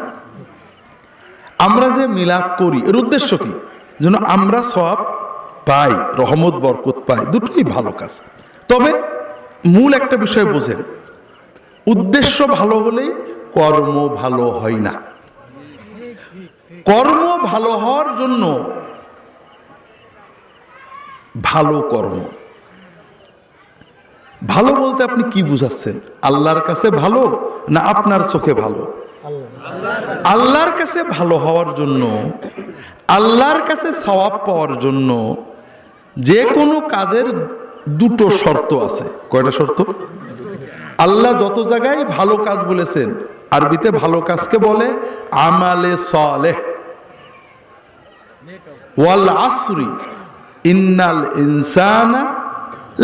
আমরা যে মিলাদ করি এর উদ্দেশ্য কি? যেন আমরা সওয়াব পাই, রহমত বরকত পাই, দুটোই ভালো কাজ। তবে মূল একটা বিষয় বোঝেন, উদ্দেশ্য ভালো হলেই কর্ম ভালো হয় না। কর্ম ভালো হওয়ার জন্য ভালো কর্ম, ভালো বলতে আপনি কি বুঝাচ্ছেন? আল্লাহর কাছে ভালো না আপনার চোখে ভালো? আল্লাহর কাছে ভালো হওয়ার জন্য, আল্লাহর কাছে সওয়াব পাওয়ার জন্য যে কোনো কাজের দুটো শর্ত আছে। কয়টা শর্ত? আল্লাহ যত জায়গায় ভালো কাজ বলেছেন, আরবিতে ভালো কাজকে বলে আমালে সালেহ। ওয়াল আসরি ইন্নাল ইনসানা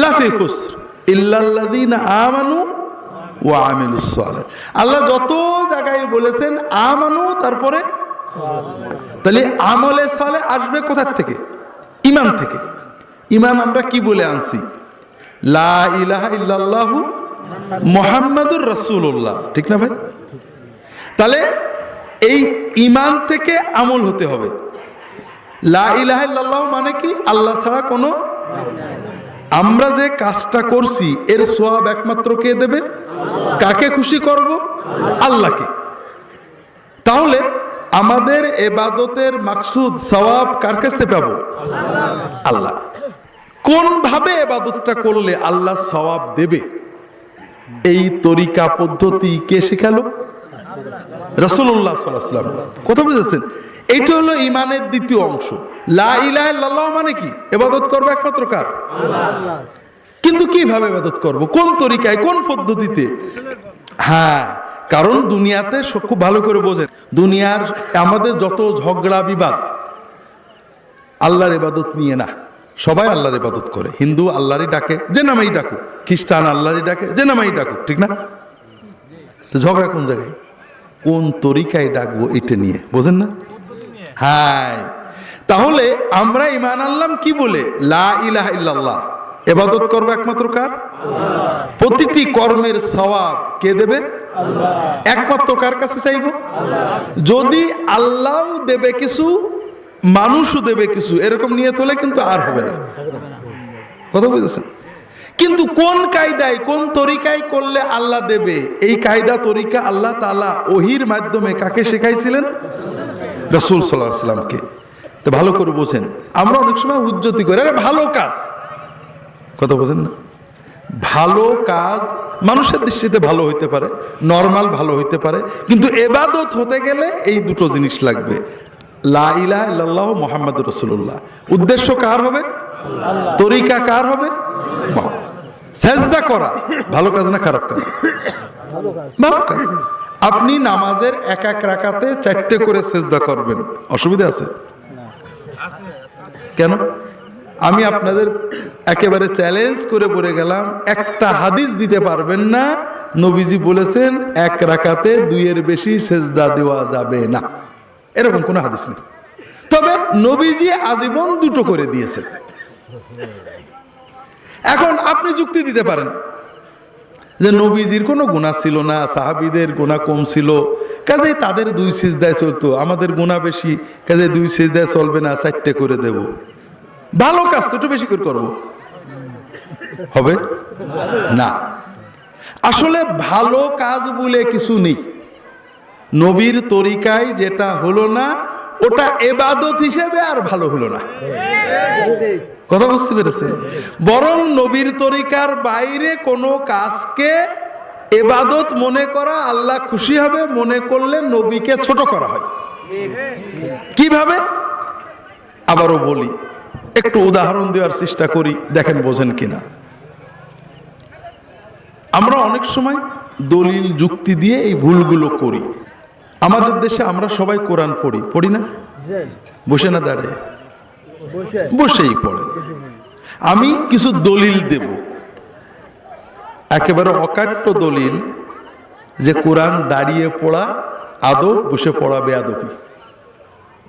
লাফি খুসর ইল্লাল্লাযীনা আমানু ওয়া আমিলুস সালিহ। আল্লাহ যত জায়গায় বলেছেন আমানু, তারপরে তাহলে আমলে সালেহ আসবে কোথা থেকে? ঈমান থেকে। ঈমান আমরা কি বলে আনছি? লা ইলাহা ইল্লাল্লাহু মুহাম্মাদুর রাসূলুল্লাহ, ঠিক না ভাই? তাহলে এই ঈমান থেকে আমল হতে হবে। লা ইলাহা ইল্লাল্লাহ মানে কি? আল্লাহ ছাড়া কোনো, আমরা যে কাজটা করছি এর সওয়াব একমাত্র কে দেবে? কাকে খুশি করব? আল্লাহকে। তাহলে আমাদের ইবাদতের মাকসুদ সওয়াব কার কাছে পাবো? আল্লাহ। কোন ভাবে ইবাদতটা করলে আল্লাহ সওয়াব দেবে এই তরিকা পদ্ধতি কে শেখালো? রাসূলুল্লাহ সাল্লাল্লাহু আলাইহি ওয়াসাল্লাম। কথা বুঝেছেন? এইটা হলো ঈমানের দ্বিতীয় অংশ। লা ইলাহা ইল্লাল্লাহ মানে কি? ইবাদত করব একমাত্র কার? আল্লাহ। কিন্তু কিভাবে ইবাদত করব? কোন তরিকায়, কোন পদ্ধতিতে? হ্যাঁ, কারণ দুনিয়াতে খুব ভালো করে বোঝেন, দুনিয়ার আমাদের যত ঝগড়া বিবাদ আল্লাহর ইবাদত নিয়ে না। সবাই আল্লাহর ইবাদত করে। হিন্দু আল্লাহরই ডাকে, যে নামেই ডাকুক। খ্রিস্টান আল্লাহরই ডাকে, যে নামেই ডাকুক, ঠিক না? ঝগড়া কোন জায়গায়? কোন তরিকায় ডাকবো এটা নিয়ে, বোঝেন না? হ্যাঁ, তাহলে আমরা ঈমান আনলাম কি বলে? লা ইলাহা ইল্লাল্লাহ। ইবাদত করব একমাত্র কার? আল্লাহ। প্রতিটি কর্মের সওয়াব কে দেবে? আল্লাহ। একমাত্র কার কাছে চাইব? আল্লাহ। যদি আল্লাহও দেবে কিছু, মানুষও দেবে কিছু, এরকম নিয়ত হলে কিন্তু আর হবে না। কথা বুঝেছেন? কিন্তু কোন কায়দায়, কোন তরিকায় করলে আল্লাহ দেবে, এই কায়দা তরিকা আল্লাহ তাআলা ওহীর মাধ্যমে কাকে শেখাইছিলেন? রাসূল সাল্লাল্লাহু আলাইহি ওয়াসাল্লামকে। তো ভালো করে বোঝেন, আমরা অনেক সময় হুজ্জতি করি, আরে ভালো কাজ, কথা বোঝেন না? ভালো কাজ মানুষের দৃষ্টিতে ভালো হইতে পারে, নরমাল ভালো হইতে পারে, কিন্তু ইবাদত হতে গেলে এই দুটো জিনিস লাগবে। লা ইলাহা ইল্লাল্লাহ মুহাম্মাদুর রাসূলুল্লাহ। উদ্দেশ্য কার হবে? আল্লাহ। তরিকা কার হবে? সিজদা করা ভালো কাজ না খারাপ কাজ? ভালো কাজ। আপনি নামাজের এক এক রাকাতে 4টে করে সিজদা করবেন, অসুবিধা আছে? কেন? আমি আপনাদের একেবারে চ্যালেঞ্জ করে বলে গেলাম, একটা হাদিস দিতে পারবেন না নবীজি বলেছেন 1 রাকাতে 2-এর বেশি সিজদা দেওয়া যাবে না, এরকম কোনো হাদিস নেই। তবে নবীজি আজীবন 2টো করে দিয়েছেন। এখন আপনি যুক্তি দিতে পারেন যে নবীজির কোনো গুনাহ ছিল না, সাহাবীদের গুনাহ কম ছিল, কাজেই তাদের 2 সিজদায় চলতো, আমাদের গুনাহ বেশি, কাজেই 2 সিজদায় চলবে না, 4টে করে দেব। ভালো কাজ তো একটু বেশি করে করবো, হবে না। আসলে ভালো কাজ বলে কিছু নেই। নবীর তরিকায় যেটা হলো না ওটা ইবাদত হিসেবে আর ভালো হলো না। কথা বুঝতে পেরেছেন? বরং নবীর তরিকার বাইরে কোনো কাজকে ইবাদত মনে করা, আল্লাহ খুশি হবে মনে করলে নবীকে ছোট করা হয়। কিভাবে? আবারও বলি, একটু উদাহরণ দেওয়ার চেষ্টা করি, দেখেন বোঝেন কিনা। আমরা অনেক সময় দলিল যুক্তি দিয়ে এই ভুলগুলো করি। আমাদের দেশে আমরা সবাই কোরআন পড়ি, পড়ি না? বসে না দাঁড়িয়ে? বসেই পড়েন। আমি কিছু দলিল দেব, একেবারে অকাট্য দলিল, যে কোরআন দাঁড়িয়ে পড়া আদব, বসে পড়া বেয়াদবি।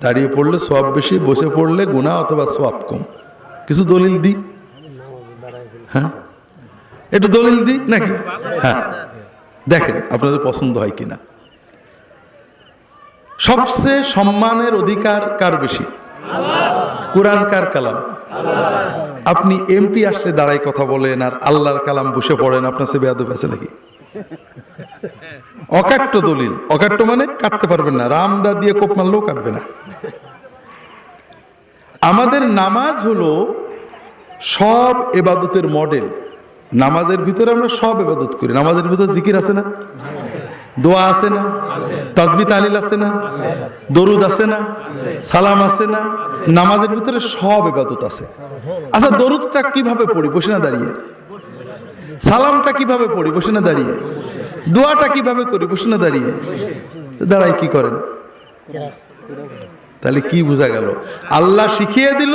দাঁড়িয়ে পড়লে সওয়াব বেশি, বসে পড়লে গুনাহ অথবা সওয়াব কম। কিছু দলিল দিই? হ্যাঁ, একটু দলিল দিই নাকি? হ্যাঁ, দেখেন আপনাদের পছন্দ হয় কিনা। সবচেয়ে সম্মানের অধিকার কার বেশি? কোরআন কার কালাম? আপনি এমপি আসলে দাঁড়াই কথা বলেন আর আল্লাহর কালাম বসে পড়েন, আপনার সে বেয়াদব আছে নাকি? অকাট্য দলিল, অকাট্য মানে কাটতে পারবেন না, রামদা দিয়ে কোপ মারলেও কাটবে না। আমাদের নামাজ হলো সব ইবাদতের মডেল। নামাজের ভিতরে আমরা সব ইবাদত করি। নামাজের ভিতরে জিকির আছে না? দোয়া আছে না? তাসবিহ তাহলিল আছে না? দরুদ আছে না? সালাম আছে না? নামাজের ভিতরে সব ইবাদত আছে। আচ্ছা, দরুদটা কিভাবে পড়ি? বসে না দাঁড়িয়ে? সালামটা কিভাবে পড়ি? বসে না দাঁড়িয়ে? দোয়াটা কিভাবে করি? বসে না দাঁড়িয়ে? দাঁড়াই কি করেন? তাহলে কি বোঝা গেল? আল্লাহ শিখিয়ে দিল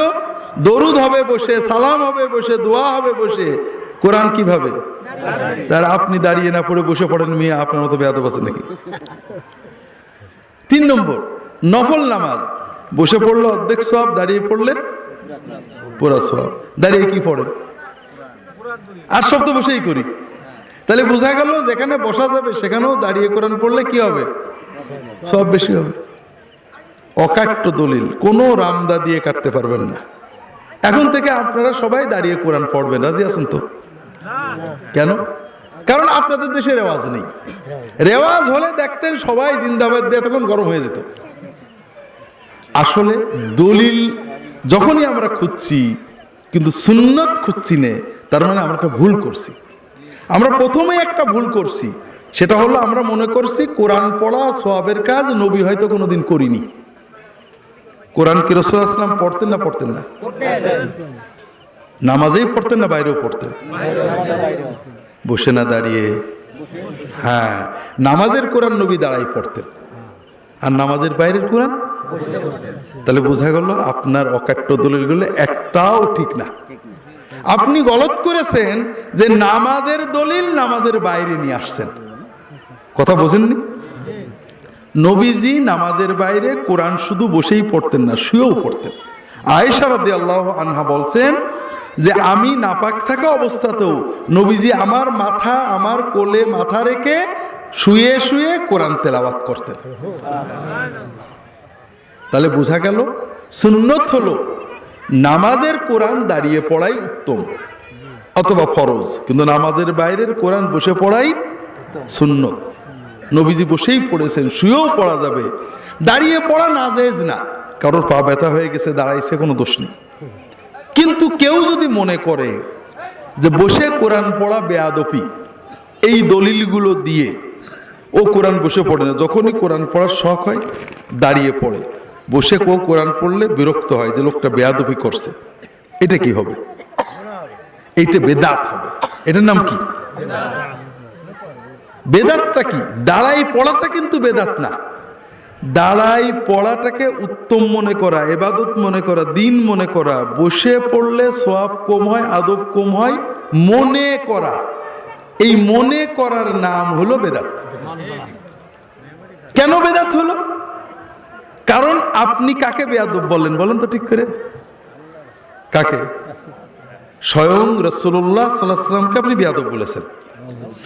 দরুদ হবে বসে, সালাম হবে বসে, দোয়া হবে বসে। কোরআন কিভাবে? তার আপনি দাঁড়িয়ে না পড়ে বসে পড়েন, মিয়া আপনার মতো বেয়াদব আছে নাকি? 3 নম্বর, নফল নামাজ বসে পড়লে অর্ধেক সওয়াব, দাঁড়িয়ে পড়লে পুরা সওয়াব। দাঁড়িয়ে কি পড়েন? আর সব তো বসেই করি। তাহলে বোঝা গেল যেখানে বসা যাবে সেখানেও দাঁড়িয়ে কোরআন পড়লে কি হবে? সওয়াব বেশি হবে। অকাট্য দলিল, কোনো রামদা দিয়ে কাটতে পারবেন না। এখন থেকে আপনারা সবাই দাঁড়িয়ে কোরআন পড়বেন, রাজি আছেন তো? কেন? কারণ আপনাদের দেশে রেওয়াজ নেই। রেওয়াজ হলে দেখতেন সবাই জিন্দাবাদ দিয়ে তখন গরম হয়ে যেত। আসলে দলিল যখনই আমরা খুঁজছি কিন্তু সুন্নত খুঁজছি না, তার মানে আমরা একটা ভুল করছি। আমরা প্রথমে একটা ভুল করছি, সেটা হলো আমরা মনে করছি কোরআন পড়া সওয়াবের কাজ, নবী হয়তো কোনোদিন করিনি। কোরআন কি রাসূল সাল্লাল্লাহু আলাইহি ওয়াসাল্লাম পড়তেন না পড়তেন না? নামাজেই পড়তেন না বাইরেও পড়তেন? বসে না দাঁড়িয়ে? হ্যাঁ, নামাজের কোরআন নবী দাঁড়াই পড়তেন, আর নামাজের বাইরের কোরআন। তাহলে বোঝা গেল আপনার অকাট্য দলিলগুলো একটাও ঠিক না। আপনি গলত করেছেন যে নামাজের দলিল নামাজের বাইরে নিয়ে আসছেন। কথা বোঝেননি? নবীজি নামাজের বাইরে কোরআন শুধু বসেই পড়তেন না, শুয়েও পড়তেন। আয়েশা রাদিয়াল্লাহু আনহা বলছেন যে আমি নাপাক থাকা অবস্থাতেও নবীজি আমার মাথা, আমার কোলে মাথা রেখে শুয়ে শুয়ে কোরআন তেলাওয়াত করতেন। তাহলে বোঝা গেল সুন্নত হলো নামাজের কোরআন দাঁড়িয়ে পড়াই উত্তম অথবা ফরজ, কিন্তু নামাজের বাইরের কোরআন বসে পড়াই সুন্নত। নবীজি বসেই পড়েছেন, শুয়েও পড়া যাবে। দাঁড়িয়ে পড়া নাজায়েজ না, কারোর পা ব্যথা হয়ে গেছে দাঁড়াইছে, কোনো দোষ নেই। কিন্তু কেউ যদি মনে করে যে বসে কোরআন পড়া বেয়াদবি, এই দলিলগুলো দিয়ে ও কোরআন বসে পড়ে না, যখনই কোরআন পড়ার শখ হয় দাঁড়িয়ে পড়ে। বসে কেউ কোরআন পড়লে বিরক্ত হয় যে লোকটা বেয়াদবি করছে, এটা কি হবে? এইটা বেদাত হবে। এটার নাম কি? বেদাতটা কি? দাঁড়াই পড়াটা কিন্তু বেদাত না। দাঁড়াই পড়াটাকে উত্তম মনে করা, ইবাদত মনে করা, দিন মনে করা, বসে পড়লে সওয়াব কম হয়, আদব কম হয়, মনে করা, এই মনে করার নাম হলো বেদাত। কেন বেদাত হলো? কারণ আপনি কাকে বেয়াদব বলেন বলেন তো ঠিক করে? কাকে? স্বয়ং রাসূলুল্লাহ সাল্লাল্লাহু আলাইহি ওয়াসাল্লামকে আপনি বেয়াদব বলেছেন,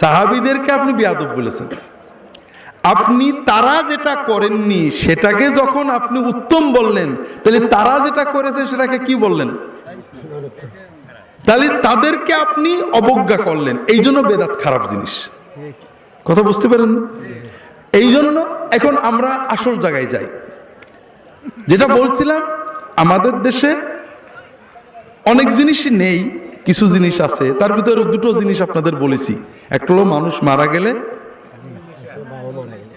সাহাবীদেরকে আপনি বেয়াদব বলেছেন। আপনি তারা যেটা করেননি সেটাকে যখন আপনি উত্তম বললেন, তাহলে তারা যেটা করেছে সেটাকে কি বললেন? তাহলে তাদেরকে আপনি অবজ্ঞা করলেন। এই জন্য বেদাত খারাপ জিনিস। কথা বুঝতে পারেন? এই জন্য এখন আমরা আসল জায়গায় যাই। যেটা বলছিলাম, আমাদের দেশে অনেক জিনিসই নেই, কিছু জিনিস আছে। তার ভিতরে দুটো জিনিস আপনাদের বলেছি। একটা হলো মানুষ মারা গেলে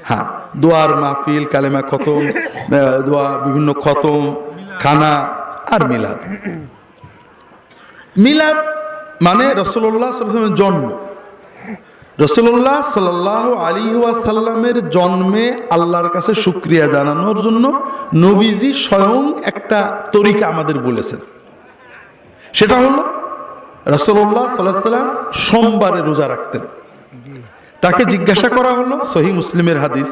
হ্যাঁ দোয়ার মাহফিল, কালেমা খতম, দোয়া, বিভিন্ন খতম, খানা আর মিলাদ। মিলাদ মানে রাসূলুল্লাহ সাল্লাল্লাহু আলাইহি ওয়াসাল্লামের জন্ম। রাসূলুল্লাহ সাল্লাল্লাহু আলাইহি ওয়াসাল্লামের জন্মে আল্লাহর কাছে শুকরিয়া জানানোর জন্য নবীজি স্বয়ং একটা তরিকা আমাদের বলেছেন। সেটা হলো রাসূলুল্লাহ সাল্লাল্লাহু আলাইহি ওয়াসাল্লাম সোমবারে রোজা রাখতেন। তাকে জিজ্ঞাসা করা হলো, সহিহ মুসলিমের হাদিস,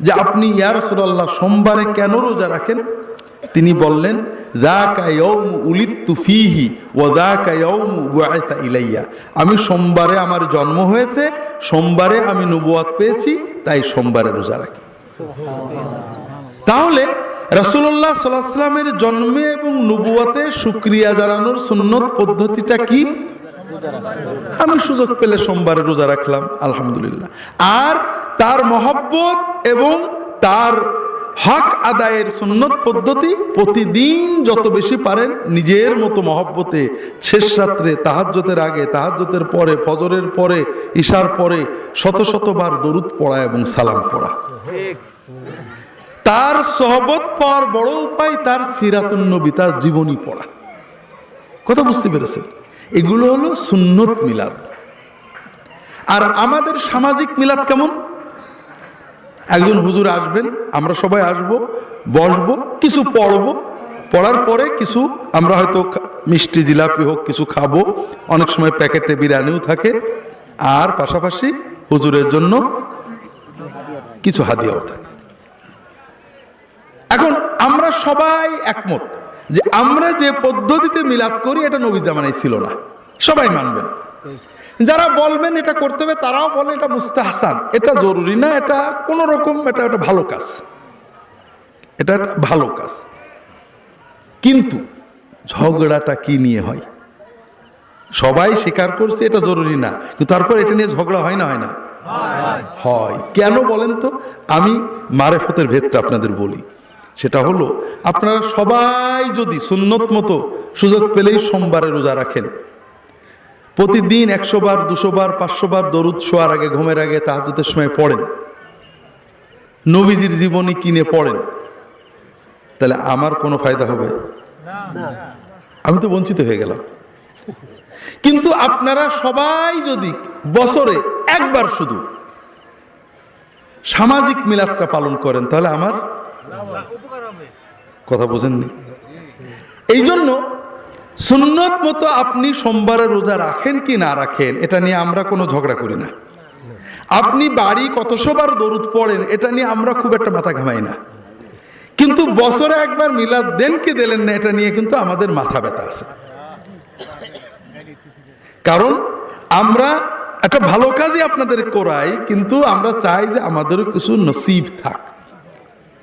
যে আপনি ইয়া রাসূলুল্লাহ সোমবারে কেন রোজা রাখেন? তিনি বললেন, যাকা ইয়াউমু উলিদতু ফীহি ওয়া যাকা ইয়াউমু বু'আথা ইলাইয়া। আমি সোমবারে আমার জন্ম হয়েছে, সোমবারে আমি নবুয়ত পেয়েছি, তাই সোমবারে রোজা রাখি। তাহলে রাসূলুল্লাহ সাল্লাল্লাহু আলাইহি ওয়াসাল্লামের জন্মে এবং নবুয়তে শুকরিয়া জানানোর সুন্নত পদ্ধতিটা কি? আমি সুযোগ পেলে সোমবারে রোজা রাখলাম, আলহামদুলিল্লাহ। আর তার মহব্বত এবং তার হক আদায়ের সুন্নত পদ্ধতি প্রতিদিন যত বেশি পারেন নিজের মতো মহব্বতে শেষ রাত্রে, তাহাজ্জুদের আগে, তাহাজ্জুদের পরে, ফজরের পরে, ইশার পরে শত শতবার দরুদ পড়া এবং সালাম পড়া। তার সহবত পাওয়ার বড় উপায় তার সিরাতুন নবী, তার জীবনী পড়া। কথা বুঝতে পেরেছেন? এগুলো হলো সুন্নত মিলাদ। আর আমাদের সামাজিক মিলাদ কেমন? একজন হুজুর আসবেন, আমরা সবাই আসব, বসবো, কিছু পড়ব, পড়ার পরে কিছু আমরা হয়তো মিষ্টি জিলাপি হোক কিছু খাবো, অনেক সময় প্যাকেটে বিরিয়ানিও থাকে, আর পাশাপাশি হুজুরের জন্য কিছু হাদিয়াও থাকে। এখন আমরা সবাই একমত যে আমরা যে পদ্ধতিতে মিলাদ করি এটা নবী জামানায় ছিল না, সবাই মানবেন। যারা বলবেন এটা করতে হবে তারাও বলে এটা মুস্তাহসান, এটা জরুরি না, এটা কোন রকম, এটা একটা ভালো কাজ, এটা একটা ভালো কাজ। কিন্তু ঝগড়াটা কি নিয়ে হয়? সবাই স্বীকার করছে এটা জরুরি না, কিন্তু তারপর এটা নিয়ে ঝগড়া হয় না? হয় না? হয়। কেন বলেন তো? আমি মারেফতের ভেদটা আপনাদের বলি। সেটা হলো, আপনারা সবাই যদি সুন্নত মতো সুযোগ পেলেই সোমবারে রোজা রাখেন, প্রতিদিন 100 বার, 200 বার, 500 বার দরুদ শোয়ার আগে, ঘুমের আগে, তাহাজ্জুদের সময় পড়েন, নবীজির জীবনী কিনে পড়েন, তাহলে আমার কোনো ফায়দা হবে? আমি তো বঞ্চিত হয়ে গেলাম। কিন্তু আপনারা সবাই যদি বছরে একবার শুধু সামাজিক মিলাদটা পালন করেন, তাহলে আমার কথা বোঝেননি? এই জন্য সুন্নত মতো আপনি সোমবারে রোজা রাখেন কি না রাখেন এটা নিয়ে আমরা কোনো ঝগড়া করি না। আপনি বাড়ি কতশোবার দরুদ পড়েন এটা নিয়ে আমরা খুব একটা মাথা ঘামাই না। কিন্তু বছরে একবার মিলাদ দেন কি দিলেন না এটা নিয়ে কিন্তু আমাদের মাথা ব্যথা আছে। কারণ আমরা একটা ভালো কাজই আপনাদের করাই, কিন্তু আমরা চাই যে আমাদেরও কিছু নসিব থাক।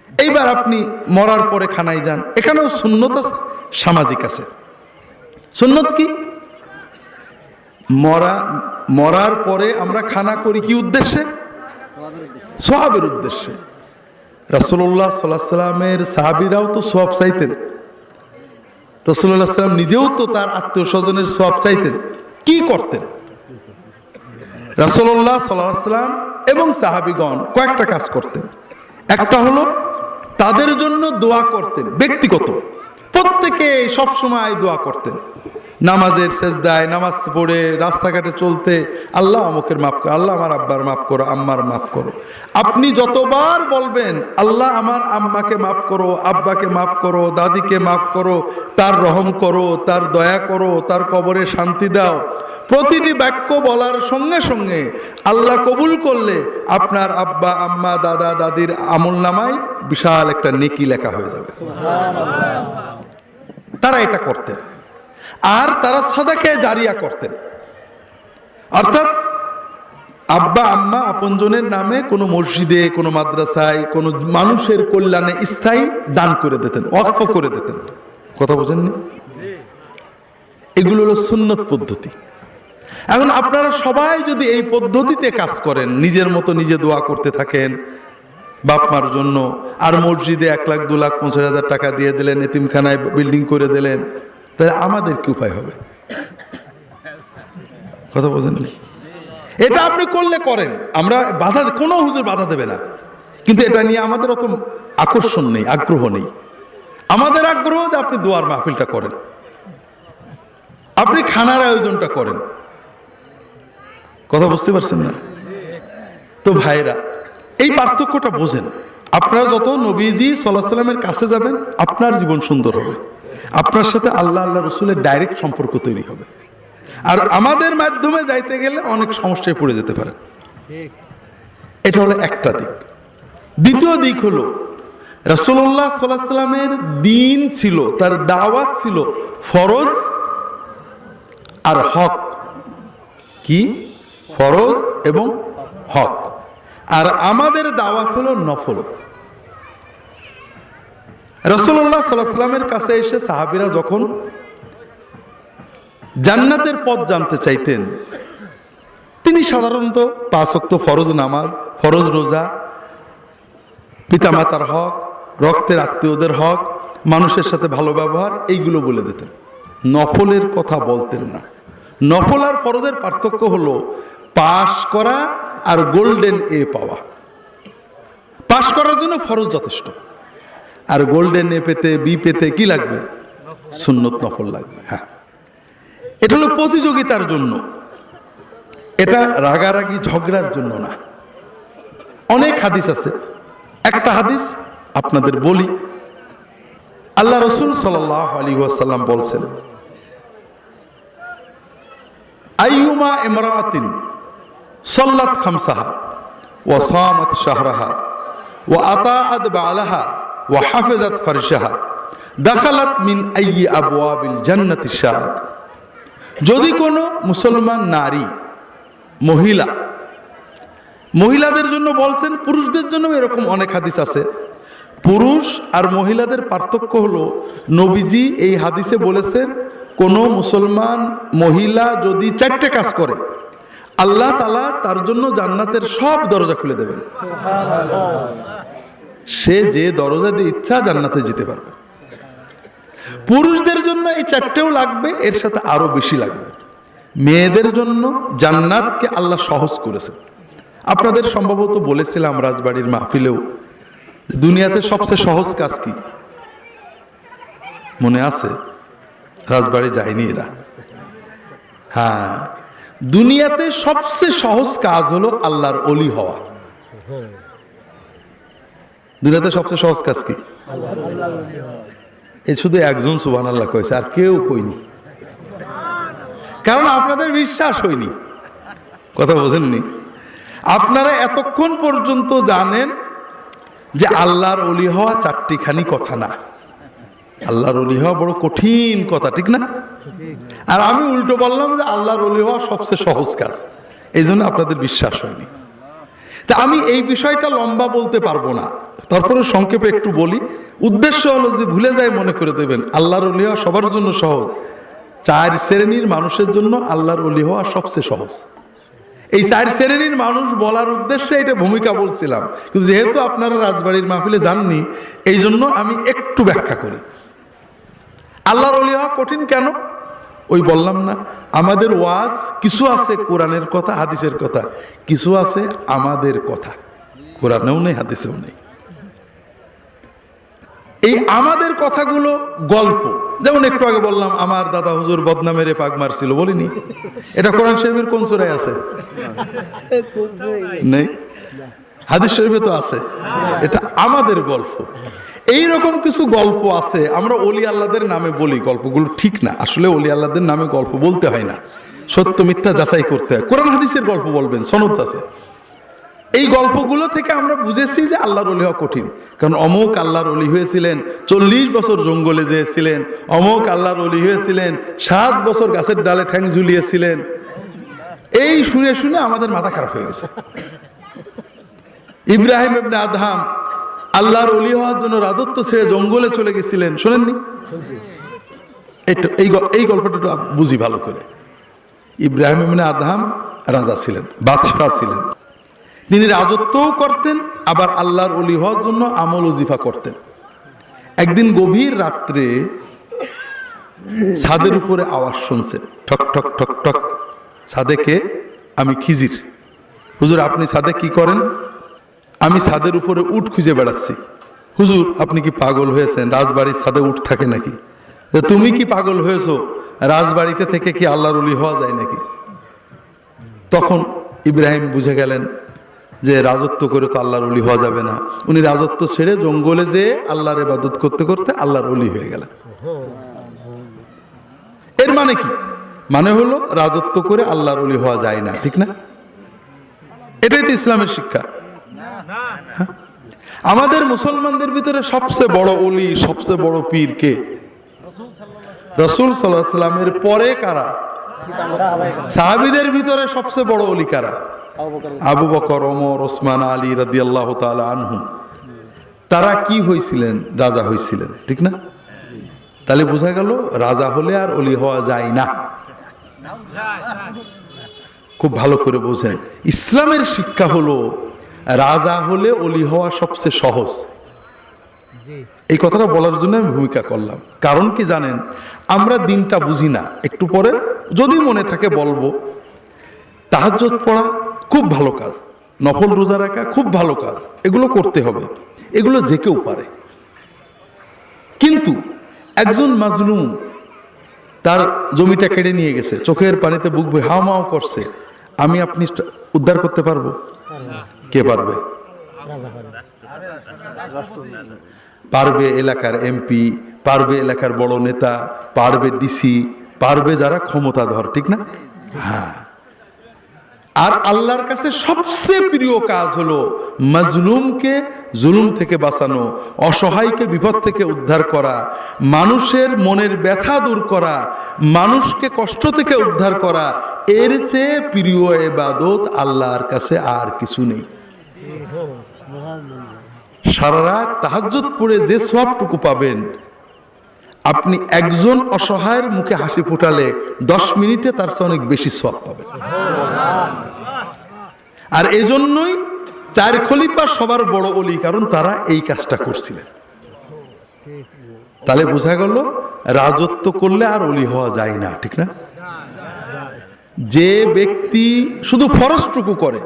এইবার আপনি মরার পরে খানায় যান, এখানেও সুন্নত আছে, সামাজিক আছে। সুন্নত কি? মরার পরে আমরা খানা করি কি উদ্দেশ্যে? সওয়াবের উদ্দেশ্যে। রাসূলুল্লাহ সাল্লাল্লাহু আলাইহি ওয়াসাল্লামের সাহাবীরাও তো সওয়াব চাইতেন, রাসূলুল্লাহ সাল্লাল্লাহু নিজেও তো তার আত্মীয় স্বজনের সওয়াব চাইতেন। কি করতেন? রাসূলুল্লাহ সাল্লাল্লাহু আলাইহি ওয়াসাল্লাম এবং সাহাবীগণ কয়েকটা কাজ করতেন। একটা হলো তাদের জন্য দোয়া করতেন, ব্যক্তিগত, প্রত্যেকে সব সময় দোয়া করতেন। নামাজের সেজদায় নামাজ পড়ে রাস্তাঘাটে চলতে আল্লাহ আমাকে মাফ করো, আল্লাহ আমার আব্বার মাফ করো, আম্মার মাফ করো। আপনি যতবার বলবেন আল্লাহ আমার আম্মাকে মাফ করো, আব্বাকে মাফ করো, দাদিকে মাফ করো, তার রহম করো, তার দয়া করো, তার কবরে শান্তি দাও, প্রতিটি বাক্য বলার সঙ্গে সঙ্গে আল্লাহ কবুল করলে আপনার আব্বা আম্মা দাদা দাদির আমলনামায় বিশাল একটা নেকি লেখা হয়ে যাবে। তারা এটা করতেন। আর তারা সাদাকে জারিয়া করতেন, অর্থাৎ আব্বা আম্মা আপনজনের নামে কোনো মসজিদে, কোনো মাদ্রাসায়, কোনো মানুষের কল্যাণে স্থায়ী দান করে দিতেন, ওয়াকফ করে দিতেন। কথা বোঝেননি? এগুলো হলো সুন্নত পদ্ধতি। এখন আপনারা সবাই যদি এই পদ্ধতিতে কাজ করেন, নিজের মতো নিজে দোয়া করতে থাকেন বাপ মার জন্য, আর মসজিদে 1 লাখ 2 লাখ 50,000 টাকা দিয়ে দিলেন, এতিমখানায় বিল্ডিং করে দিলেন, তাহলে আমাদের কি উপায় হবে? কথা বোঝেন? এটা আপনি করলে করেন, আমরা বাধা, কোনো হুজুর বাধা দেবে না, কিন্তু এটা নিয়ে আমাদের অত আকর্ষণ নেই, আগ্রহ নেই। আমাদের আগ্রহ যে আপনি দোয়ার মাহফিলটা করেন, আপনি খানার আয়োজনটা করেন। কথা বুঝতে পারছেন না? তো ভাইরা, এই পার্থক্যটা বোঝেন। আপনারা যত নবীজি সাল্লাল্লাহু আলাইহি ওয়াসাল্লামের কাছে যাবেন, আপনার জীবন সুন্দর হবে, আপনার সাথে আল্লাহ আল্লাহ রসুলের ডাইরেক্ট সম্পর্ক তৈরি হবে। আর আমাদের মাধ্যমে যাইতে গেলে অনেক সমস্যায় পড়ে যেতে পারে। এটা হলো একটা দিক। দ্বিতীয় দিক হলো রাসূলুল্লাহ সাল্লাল্লাহু আলাইহি ওয়াসাল্লামের দ্বীন ছিল, তার দাওয়াত ছিল ফরজ আর হক। কি? ফরজ এবং হক। আর আমাদের দাওয়াত হলো নফল। রাসূলুল্লাহ সাল্লাল্লাহু আলাইহি ওয়াসাল্লামের কাছে এসে সাহাবীরা যখন জান্নাতের পথ জানতে চাইতেন, তিনি সাধারণত 5 ওয়াক্ত ফরজ নামাজ, ফরজ রোজা, পিতামাতার হক, রক্তের আত্মীয়দের হক, মানুষের সাথে ভালো ব্যবহার, এইগুলো বলে দিতেন। নফলের কথা বলতেন না। নফল আর ফরজের পার্থক্য হলো পাশ করা আর গোল্ডেন এ পাওয়া। পাশ করার জন্য ফরজ যথেষ্ট, আর গোল্ডেন এ পেতে, বি পেতে কি লাগবে? সুন্নত নফল লাগবে। হ্যাঁ, এটা হলো প্রতিযোগিতার জন্য, এটা রাগারাগি ঝগড়ার জন্য না। অনেক হাদিস আছে, একটা হাদিস আপনাদের বলি। আল্লাহ রসুল সাল্লাল্লাহু আলাইহি ওয়াসাল্লাম বলছেন, আইয়ুমা ইমরাআতিন সাল্লাত খামসাহা ওয়া সামাত শাহরাহা ওয়া আতাআত বালাহা ওয়া হাফিজাত ফারশাহা দাখালাত মিন আইয়ি আবওয়াবিল জান্নাতি শাআত। যদি কোনো মুসলমান নারী, মহিলাদের জন্য বলছেন, পুরুষদের জন্য এরকম অনেক হাদিস আছে। পুরুষ আর মহিলাদের পার্থক্য হলো, নবীজি এই হাদিসে বলেছেন কোনো মুসলমান মহিলা যদি 4টে কাজ করে, আল্লাহ তাআলা তার জন্য জান্নাতের সব দরজা খুলে দেবেন। সে যে দরজা দিয়ে ইচ্ছা জান্নাতে যেতে পারবে। পুরুষদের জন্য এই 4টেও লাগবে, এর সাথে আরো বেশি লাগবে। মেয়েদের জন্য জান্নাতকে আল্লাহ সহজ করেছেন। আপনাদের সম্ভবত বলেছিলাম রাজবাড়ির মাহফিলেও, দুনিয়াতে সবচেয়ে সহজ কাজ কি মনে আছে? রাজবাড়ি যায়নি এরা। হ্যাঁ, দুনিয়াতে সবচেয়ে সহজ কাজ হলো আল্লাহর ওলি হওয়া। দুনিয়াতে সবচেয়ে সহজ কাজ কি? এই শুধু একজন সুবহানাল্লাহ কইছে, আর কেউ কইনি, কারণ আপনাদের বিশ্বাস হয়নি। কথা বোঝেননি? আপনারা এতক্ষণ পর্যন্ত জানেন যে আল্লাহর ওলি হওয়া 4টিখানি কথা না, আল্লাহর ওলি হওয়া বড় কঠিন কথা, ঠিক না? আর আমি উল্টো বললাম যে আল্লাহর ওলি হওয়া সবচেয়ে সহজ কাজ, এই জন্য আপনাদের বিশ্বাস হয়নি। তা আমি এই বিষয়টা লম্বা বলতে পারবো না, তারপরে সংক্ষেপে একটু বলি। উদ্দেশ্য হলো, যদি ভুলে যায় মনে করে দেবেন, আল্লাহর ওলি হওয়া সবার জন্য সহজ। 4 শ্রেণীর মানুষের জন্য আল্লাহর ওলি হওয়া সবচেয়ে সহজ। এই 4 শ্রেণীর মানুষ বলার উদ্দেশ্যে এটা ভূমিকা বলছিলাম, কিন্তু যেহেতু আপনারা রাজবাড়ির মাহফিলে যাননি, এই জন্য আমি একটু ব্যাখ্যা করি। আল্লাহর ওলি হওয়া কঠিন কেন? ওই বললাম না, আমাদের ওয়াজ কিছু আছে কোরআনের কথা, হাদিসের কথা, কিছু আছে আমাদের কথা, কোরআনেও নেই হাদিসেও নেই। এই আমাদের কথাগুলো গল্প, যেমন একটু আগে বললাম আমার দাদা হুজুর বদনা মেরে পাক মারছিল, বলিনি? এটা কোরআন শরীফের কোন সূরায় আছে? নেই। হাদিস শরীফে তো আছে। এটা আমাদের গল্প। এইরকম কিছু গল্প আছে, আমরা ওলি আল্লাহদের নামে বলি, গল্পগুলো ঠিক না। আসলে ওলি আল্লাহদের নামে গল্প বলতে হয় না, সত্য মিথ্যা যাচাই করতে হয়। কোরআন হাদিসের গল্প বলবেন, সনদ আছে। এই গল্পগুলো থেকে আমরা বুঝেছি যে আল্লাহর ওলি হওয়া কঠিন। কারণ অমুক আল্লাহর ওলি হয়েছিলেন 40 বছর জঙ্গলে যেয়েছিলেন, অমুক আল্লাহর ওলি হয়েছিলেন 7 বছর গাছের ডালে ঠ্যাং ঝুলিয়েছিলেন। এই শুনে শুনে আমাদের মাথা খারাপ হয়ে গেছে। ইব্রাহিম ইবনে আদহাম আল্লাহর ওলি হওয়ার জন্য রাজত্ব ছেড়ে জঙ্গলে চলে গেছিলেন, শোনেননি? এই গল্পটা একটু বুঝি ভালো করে। ইব্রাহিম ইবনে আদহাম রাজা ছিলেন, বাদশাহ ছিলেন। তিনি রাজত্বও করতেন, আবার আল্লাহর ওলি হওয়ার জন্য আমল ওজিফা করতেন। একদিন গভীর রাত্রে ছাদের উপরে আওয়াজ শুনছেন, ঠক ঠক ঠক ঠক। ছাদে কে? আমি খিজির। হুজুর আপনি ছাদে কি করেন? আমি ছাদের উপরে উট খুঁজে বেড়াচ্ছি। হুজুর আপনি কি পাগল হয়েছেন? রাজবাড়ির ছাদে উট থাকে নাকি? তুমি কি পাগল হয়েছো? রাজবাড়িতে থেকে কি আল্লাহর ওলি হওয়া যায় নাকি? তখন ইব্রাহিম বুঝে গেলেন যে রাজত্ব করে তো আল্লাহর ওলি হওয়া যাবে না। উনি রাজত্ব ছেড়ে জঙ্গলে যেয়ে আল্লাহর ইবাদত করতে করতে আল্লাহর ওলি হয়ে গেলেন। এর মানে কি? মানে হলো রাজত্ব করে আল্লাহর ওলি হওয়া যায় না, ঠিক না? এটাই তো ইসলামের শিক্ষা। আমাদের মুসলমানদের ভিতরে সবচেয়ে বড় ওলি, সবচেয়ে বড় পীর কে? রাসূল সাল্লাল্লাহু আলাইহি ওয়াসাল্লামের পরে কারা? সাহাবীদের ভিতরে সবচেয়ে বড় ওলি কারা? আবু বকর, ওমর, ওসমান, আলী রাদিয়াল্লাহু তাআলা আনহুম। তারা কি হয়েছিলেন? রাজা হয়েছিলেন, ঠিক না? তাহলে বোঝা গেল রাজা হলে আর ওলি হওয়া যায় না। খুব ভালো করে বোঝেন, ইসলামের শিক্ষা হলো রাজা হলে ওলি হওয়া সবচেয়ে সহজ। এই কথাটা বলার জন্য আমি ভূমিকা করলাম। কারণ কি জানেন, আমরা দিনটা বুঝি না। একটু পরে যদি মনে থাকে বলবো। তাহাজ্জুদ পড়া খুব ভালো কাজ, নফল রোজা রাখা খুব ভালো কাজ, এগুলো করতে হবে, এগুলো যে কেউ পারে। কিন্তু একজন মাজলুম, তার জমিটা কেড়ে নিয়ে গেছে, চোখের পানিতে বুক বয়ে হাওমাও করছে, আমি আপনি উদ্ধার করতে পারবো? কে পারবে? পারবে এলাকার এমপি, পারবে এলাকার বড় নেতা, পারবে ডিসি, পারবে যারা ক্ষমতাধর, ঠিক না? হ্যাঁ। আর আল্লাহর কাছে সবচেয়ে প্রিয় কাজ হলো মাজলুমকে জুলুম থেকে বাঁচানো, অসহায়কে বিপদ থেকে উদ্ধার করা, মানুষের মনের ব্যথা দূর করা, মানুষকে কষ্ট থেকে উদ্ধার করা। এর চেয়ে প্রিয় ইবাদত আল্লাহর কাছে আর কিছু নেই। সারা রাত তাহাজ্জুদ পড়ে যে সওয়াবটুকু পাবেন, আপনি একজন অসহায়ের মুখে হাসি ফোটালে 10 মিনিটে তার চেয়ে অনেক বেশি সওয়াব পাবেন। আর এজন্যই 4 খলিফা সবার বড় ওলি, কারণ তারা এই কাজটা করছিলেন। তাহলে বোঝা গেল রাজত্ব করলে আর ওলি হওয়া যায় না, ঠিক না? যে ব্যক্তি শুধু ফরজটুকু করে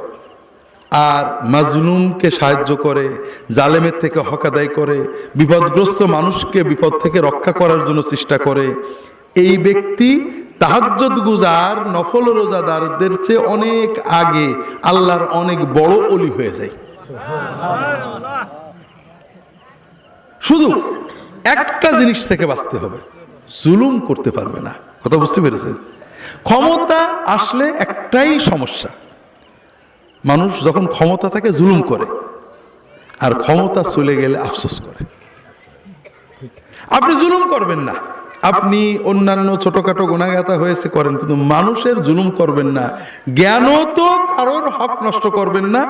আর মাজলুমকে সাহায্য করে, জালেমের থেকে হক আদায় করে, বিপদগ্রস্ত মানুষকে বিপদ থেকে রক্ষা করার জন্য চেষ্টা করে, এই ব্যক্তি তাহাজ্জুদ গুজার নফল রোজাদারদের চেয়ে অনেক আগে আল্লাহর অনেক বড় ওলি হয়ে যায়। শুধু একটা জিনিস থেকে বাঁচতে হবে, জুলুম করতে পারবে না। কথা বুঝতে পেরেছেন? ক্ষমতা আসলে একটাই সমস্যা, মানুষ যখন ক্ষমতা থাকে জুলুম করে, আর ক্ষমতা চলে গেলে আফসোস করে। আপনি জুলুম করবেন না, আপনি অন্যান্য ছোটখাটো গুনাহগাতা হয়েছে করেন, কিন্তু মানুষের জুলুম করবেন না। জ্ঞানও তো কারোর হক নষ্ট করবেন না,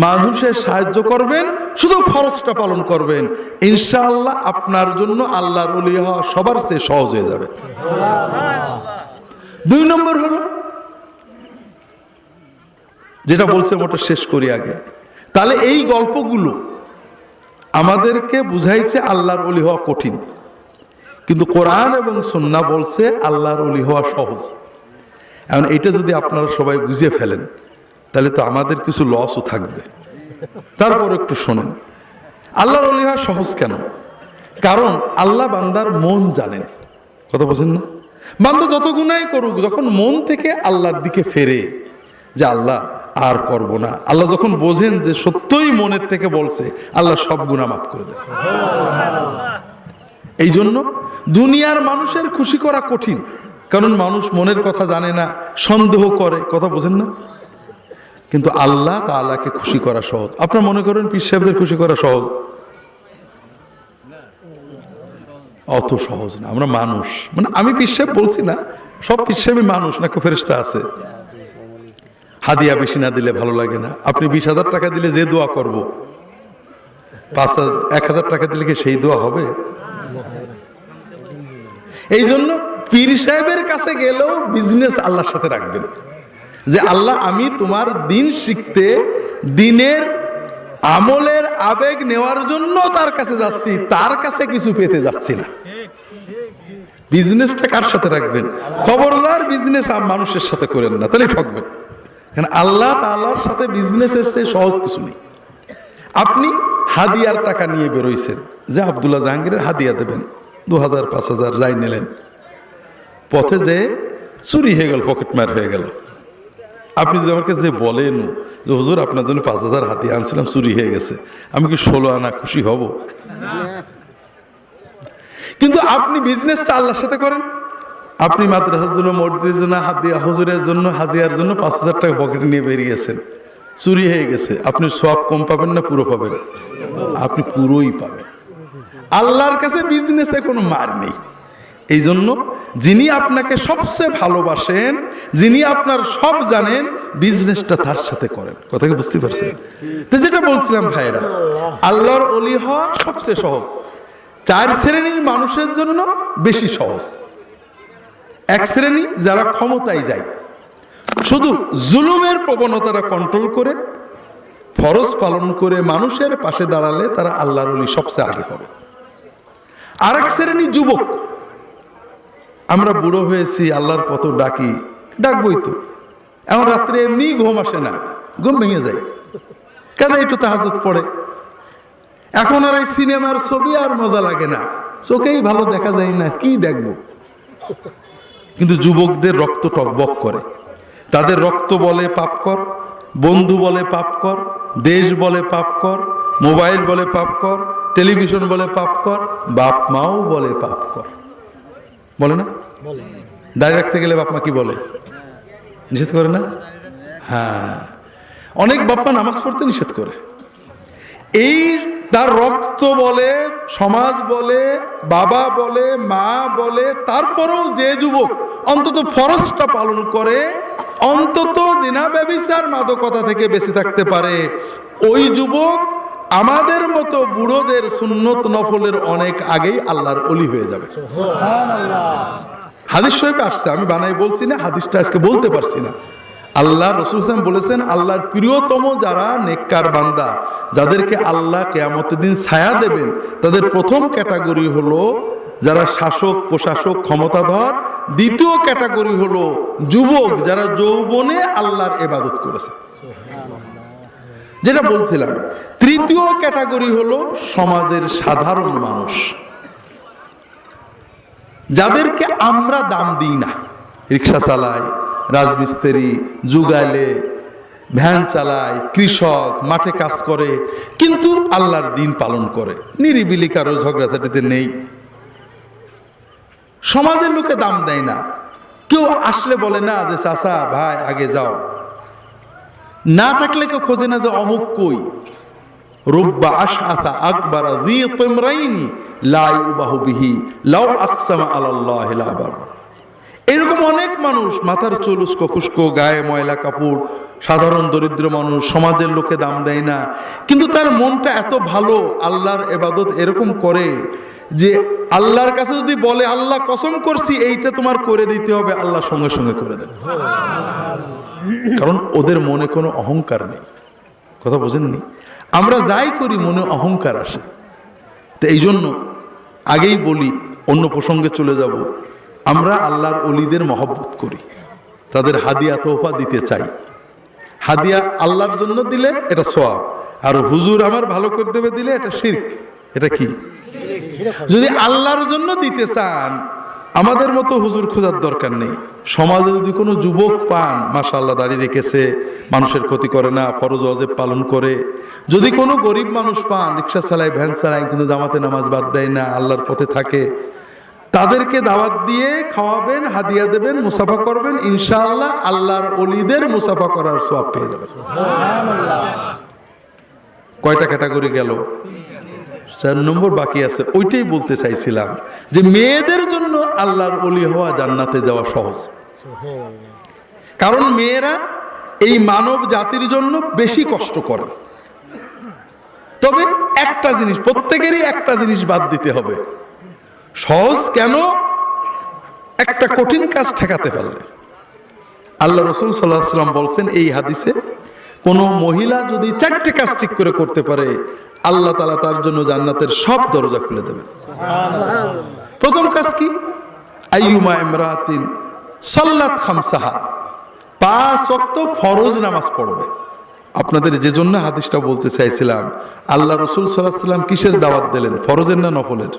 মানুষের সাহায্য করবেন, শুধু ফরজটা পালন করবেন। ইনশাআল্লাহ আপনার জন্য আল্লাহর ওলি হওয়া সবার চেয়ে সহজ হয়ে যাবে। 2 নম্বর হলো যেটা বলছে, ওটা শেষ করি আগে। তাহলে এই গল্পগুলো আমাদেরকে বুঝাইছে আল্লাহর ওলি হওয়া কঠিন, কিন্তু কোরআন এবং সুন্নাহ বলছে আল্লাহর ওলি হওয়া সহজ। এখন এটা যদি আপনারা সবাই বুঝে ফেলেন, তাহলে তো আমাদের কিছু লসও থাকবে। তারপর একটু শোনেন, আল্লাহর ওলি হওয়া সহজ কেন? কারণ আল্লাহ বান্দার মন জানেন, কথা বোঝেন না? বান্দা যত গুনাহ করুক, যখন মন থেকে আল্লাহর দিকে ফেরে যে আল্লাহ আর করব না, আল্লাহ যখন বোঝেন যে সত্যই মনের থেকে বলছে, আল্লাহ সব গুনাহ মাফ করে দেন। এই জন্য দুনিয়ার মানুষের খুশি করা কঠিন, কারণ মানুষ মনের কথা জানে না, সন্দেহ করে, কথা বোঝেন না? কিন্তু আল্লাহ তাআলাকে খুশি করা সহজ। আপনারা মনে করেন পীর সাহেবদের খুশি করা সহজ? অত সহজ না। আমরা মানুষ, মানে আমি পীর সাহেব বলছি না, সব পীর সাহেবই মানুষ, নাকি ফেরেশতা আছে? হাদিয়া বেশি না দিলে ভালো লাগে না। আপনি 20,000 টাকা দিলে যে দোয়া করব, 1,000 টাকা দিলে কি সেই দোয়া হবে? এই জন্য পীর সাহেবের কাছে গেলেও বিজনেস আল্লাহর সাথে রাখবেন, যে আল্লাহ আমি তোমার দিন শিখতে, দিনের আমলের আবেগ নেওয়ার জন্য তার কাছে যাচ্ছি, তার কাছে কিছু পেতে যাচ্ছি না। বিজনেসটা কার সাথে রাখবেন? খবরদার বিজনেস মানুষের সাথে করেন না, তাহলে ঠকবেন। কারণ আল্লাহ তাআলার সাথে বিজনেসের চেয়ে সহজ কিছু নেই। আপনি হাদিয়ার টাকা নিয়ে বেরোইছেন যে আব্দুল্লাহ জাহাঙ্গীরের হাদিয়া দেবেন, 2,000 5,000 যাই নিলেন, পথে যে চুরি হয়ে গেল, পকেটমার হয়ে গেল। আপনি যদি আমাকে যে বলেন যে হুজুর আপনার জন্য 5,000 হাদিয়া আনছিলাম, চুরি হয়ে গেছে, আমি কি 16 আনা খুশি হব? কিন্তু আপনি বিজনেসটা আল্লাহর সাথে করেন। আপনি মাদ্রাসার জন্য, মসজিদের জন্য, হাদিয়া হুজুরের জন্য, হাজিয়ার জন্য 5,000 টাকা পকেটে নিয়ে বেরিয়েছেন, চুরি হয়ে গেছে, আপনি সব কম পাবেন না পুরো পাবেন? আপনি পুরোই পাবেন। আল্লাহর কাছে বিজনেসে কোনো মার নেই। এই জন্য যিনি আপনাকে সবচেয়ে ভালোবাসেন, যিনি আপনার সব জানেন, বিজনেসটা তার সাথে করেন। কথা কি বুঝতে পারছেন? তো যেটা বলছিলাম ভাইরা, আল্লাহর ওলি হওয়া সবচেয়ে সহজ। 4 শ্রেণীর মানুষের জন্য বেশি সহজ। এক শ্রেণী যারা ক্ষমতায় যায়, শুধু জুলুমের প্রবণতাটা কন্ট্রোল করে, ফরজ পালন করে মানুষের পাশে দাঁড়ালে তারা আল্লাহর ওলি সবচেয়ে আগে হবে। আরেক শ্রেণী যুবক, আমরা বুড়ো হয়েছি, আল্লাহর কত ডাকি, ডাকবই তো, এমন রাত্রে এমনি ঘুম আসে না, ঘুম ভেঙে যায়, কেন একটু তাহাজ্জুদ পড়ে। এখন আর এই সিনেমার ছবি আর মজা লাগে না, চোখেই ভালো দেখা যায় না, কি দেখবো। কিন্তু যুবকদের রক্ত টকবক করে, তাদের রক্ত বলে পাপ কর, বন্ধু বলে পাপ কর, দেশ বলে পাপ কর, মোবাইল বলে পাপ কর, টেলিভিশন বলে পাপ কর, বাপ মাও বলে পাপ কর, বলে না? দাঁড়িয়ে রাখতে গেলে বাপ মা কি বলে? নিষেধ করে না? হ্যাঁ, অনেক বাপ মা নামাজ পড়তে নিষেধ করে। এই তার রক্ত বলে, সমাজ বলে, বাবা বলে, মা বলে, তারপরেও যে যুবক অন্তত ফরজটা পালন করে, অন্তত জিনা ব্যভিচার মাদকতা থেকে বেঁচে থাকতে পারে, ওই যুবক আমাদের মতো বুড়োদের সুন্নত নফলের অনেক আগেই আল্লাহর ওলি হয়ে যাবে। হাদিস শরীফে আসছে, আমি বানাই বলছি না, হাদিসটা আজকে বলতে পারছি না। আল্লাহ রাসূল সাল্লাল্লাহু আলাইহি ওয়াসাল্লাম বলেছেন, আল্লাহর প্রিয়তম যারা নেককার বান্দা, যাদেরকে আল্লাহ কিয়ামতের দিন ছায়া দেবেন, তাদের প্রথম ক্যাটাগরি হলো যারা শাসক, প্রশাসক, ক্ষমতাধর। দ্বিতীয় ক্যাটাগরি হলো যুবক, যারা যৌবনে আল্লাহর ইবাদত করেছে, যেটা বলছিলাম। তৃতীয় ক্যাটাগরি হলো সমাজের সাধারণ মানুষ, যাদেরকে আমরা দাম দিই না। রিক্সা চালায়, রাজমিস্ত্রি, যুগালে, ভ্যান চালায়, কৃষক, মাঠে কাজ করে, কিন্তু আল্লাহর দিন পালন করে, নিরিবিলি, কারো ঝগড়াঝাটিতে নেই। সমাজের লোকে দাম দেয় না, কেউ আসলে বলে না যে চাচা ভাই আগে যাও, না থাকলে কেউ খোঁজে না যে অমুক কই। রুব্বা আশআসা আকবারা যী তিমরাইনি লা ইউবাহু বিহি লাউ আকসামা আলাল্লাহি লা আবার। এরকম অনেক মানুষ, মাথার চুল উস্কো খুস্কো, গায়ে ময়লা কাপড়, সাধারণ দরিদ্র মানুষ, সমাজের লোকে দাম দেয় না, কিন্তু তার মনটা এত ভালো, আল্লাহর ইবাদত এরকম করে যে আল্লাহর কাছে যদি বলে আল্লাহ কসম করছি এইটা তোমার করে দিতে হবে, আল্লাহ সঙ্গে সঙ্গে করে দেবে। কারণ ওদের মনে কোনো অহংকার নেই। কথা বোঝেননি? আমরা যাই করি মনে অহংকার আসে। তো এই জন্য আগেই বলি, অন্য প্রসঙ্গে চলে যাব, আমরা আল্লাহর ওলিদের মহব্বত করি, তাদের হাদিয়া তোহফা দিতে চাই। হাদিয়া আল্লাহর জন্য দিলে এটা সওয়াব, আর হুজুর আমার ভালো করে দেবে দিলে এটা শিরক। এটা কি? যদি আল্লাহর জন্য দিতে চান, আমাদের মতো হুজুর খোঁজার দরকার নেই। সমাজে যদি কোনো যুবক পান, মাশাআল্লাহ দাড়ি রেখেছে, মানুষের ক্ষতি করে না, ফরজ ওয়াজিব পালন করে, যদি কোনো গরিব মানুষ পান, রিক্সা চালায়, ভ্যান চালায়, কিন্তু জামাতে নামাজ বাদ দেয় না, আল্লাহর পথে থাকে, তাদেরকে দাওয়াত দিয়ে খাওয়াবেন, হাদিয়া দেবেন, মুসাফা করবেন, ইনশাআল্লাহ আল্লাহর ওলিদের মুসাফা করার সওয়াব পেয়ে যাবেন। কয়টা ক্যাটাগরি গেল? 4 নম্বর বাকি আছে। ওইটাই বলতে চাইছিলাম যে মেয়েদের জন্য আল্লাহর ওলি হওয়া জান্নাতে যাওয়া সহজ, কারণ মেয়েরা এই মানব জাতির জন্য বেশি কষ্ট করে। তবে একটা জিনিস, প্রত্যেকেরই একটা জিনিস বাদ দিতে হবে। সহজ কেন? একটা কঠিন কাজ ঠেকাতে পারলে। আল্লাহ রাসূল সাল্লাল্লাহু আলাইহি ওয়াসাল্লাম বলছেন এই হাদিসে, কোন মহিলা যদি 4টে কাজ ঠিক করে করতে পারে, আল্লাহ তাআলা তার জন্য জান্নাতের সব দরজা খুলে দেবেন। প্রথম কাজ কি? আইয়ুমা ইমরাতিন সাল্লাত খামসাহা, 5 ওয়াক্ত ফরজ নামাজ পড়বে। আপনাদের যে জন্য হাদিসটা বলতে চাইছিলাম, আল্লাহ রাসূল সাল্লাল্লাহু আলাইহি ওয়াসাল্লাম কিসের দাওয়াত দিলেন? ফরজের না নফলের?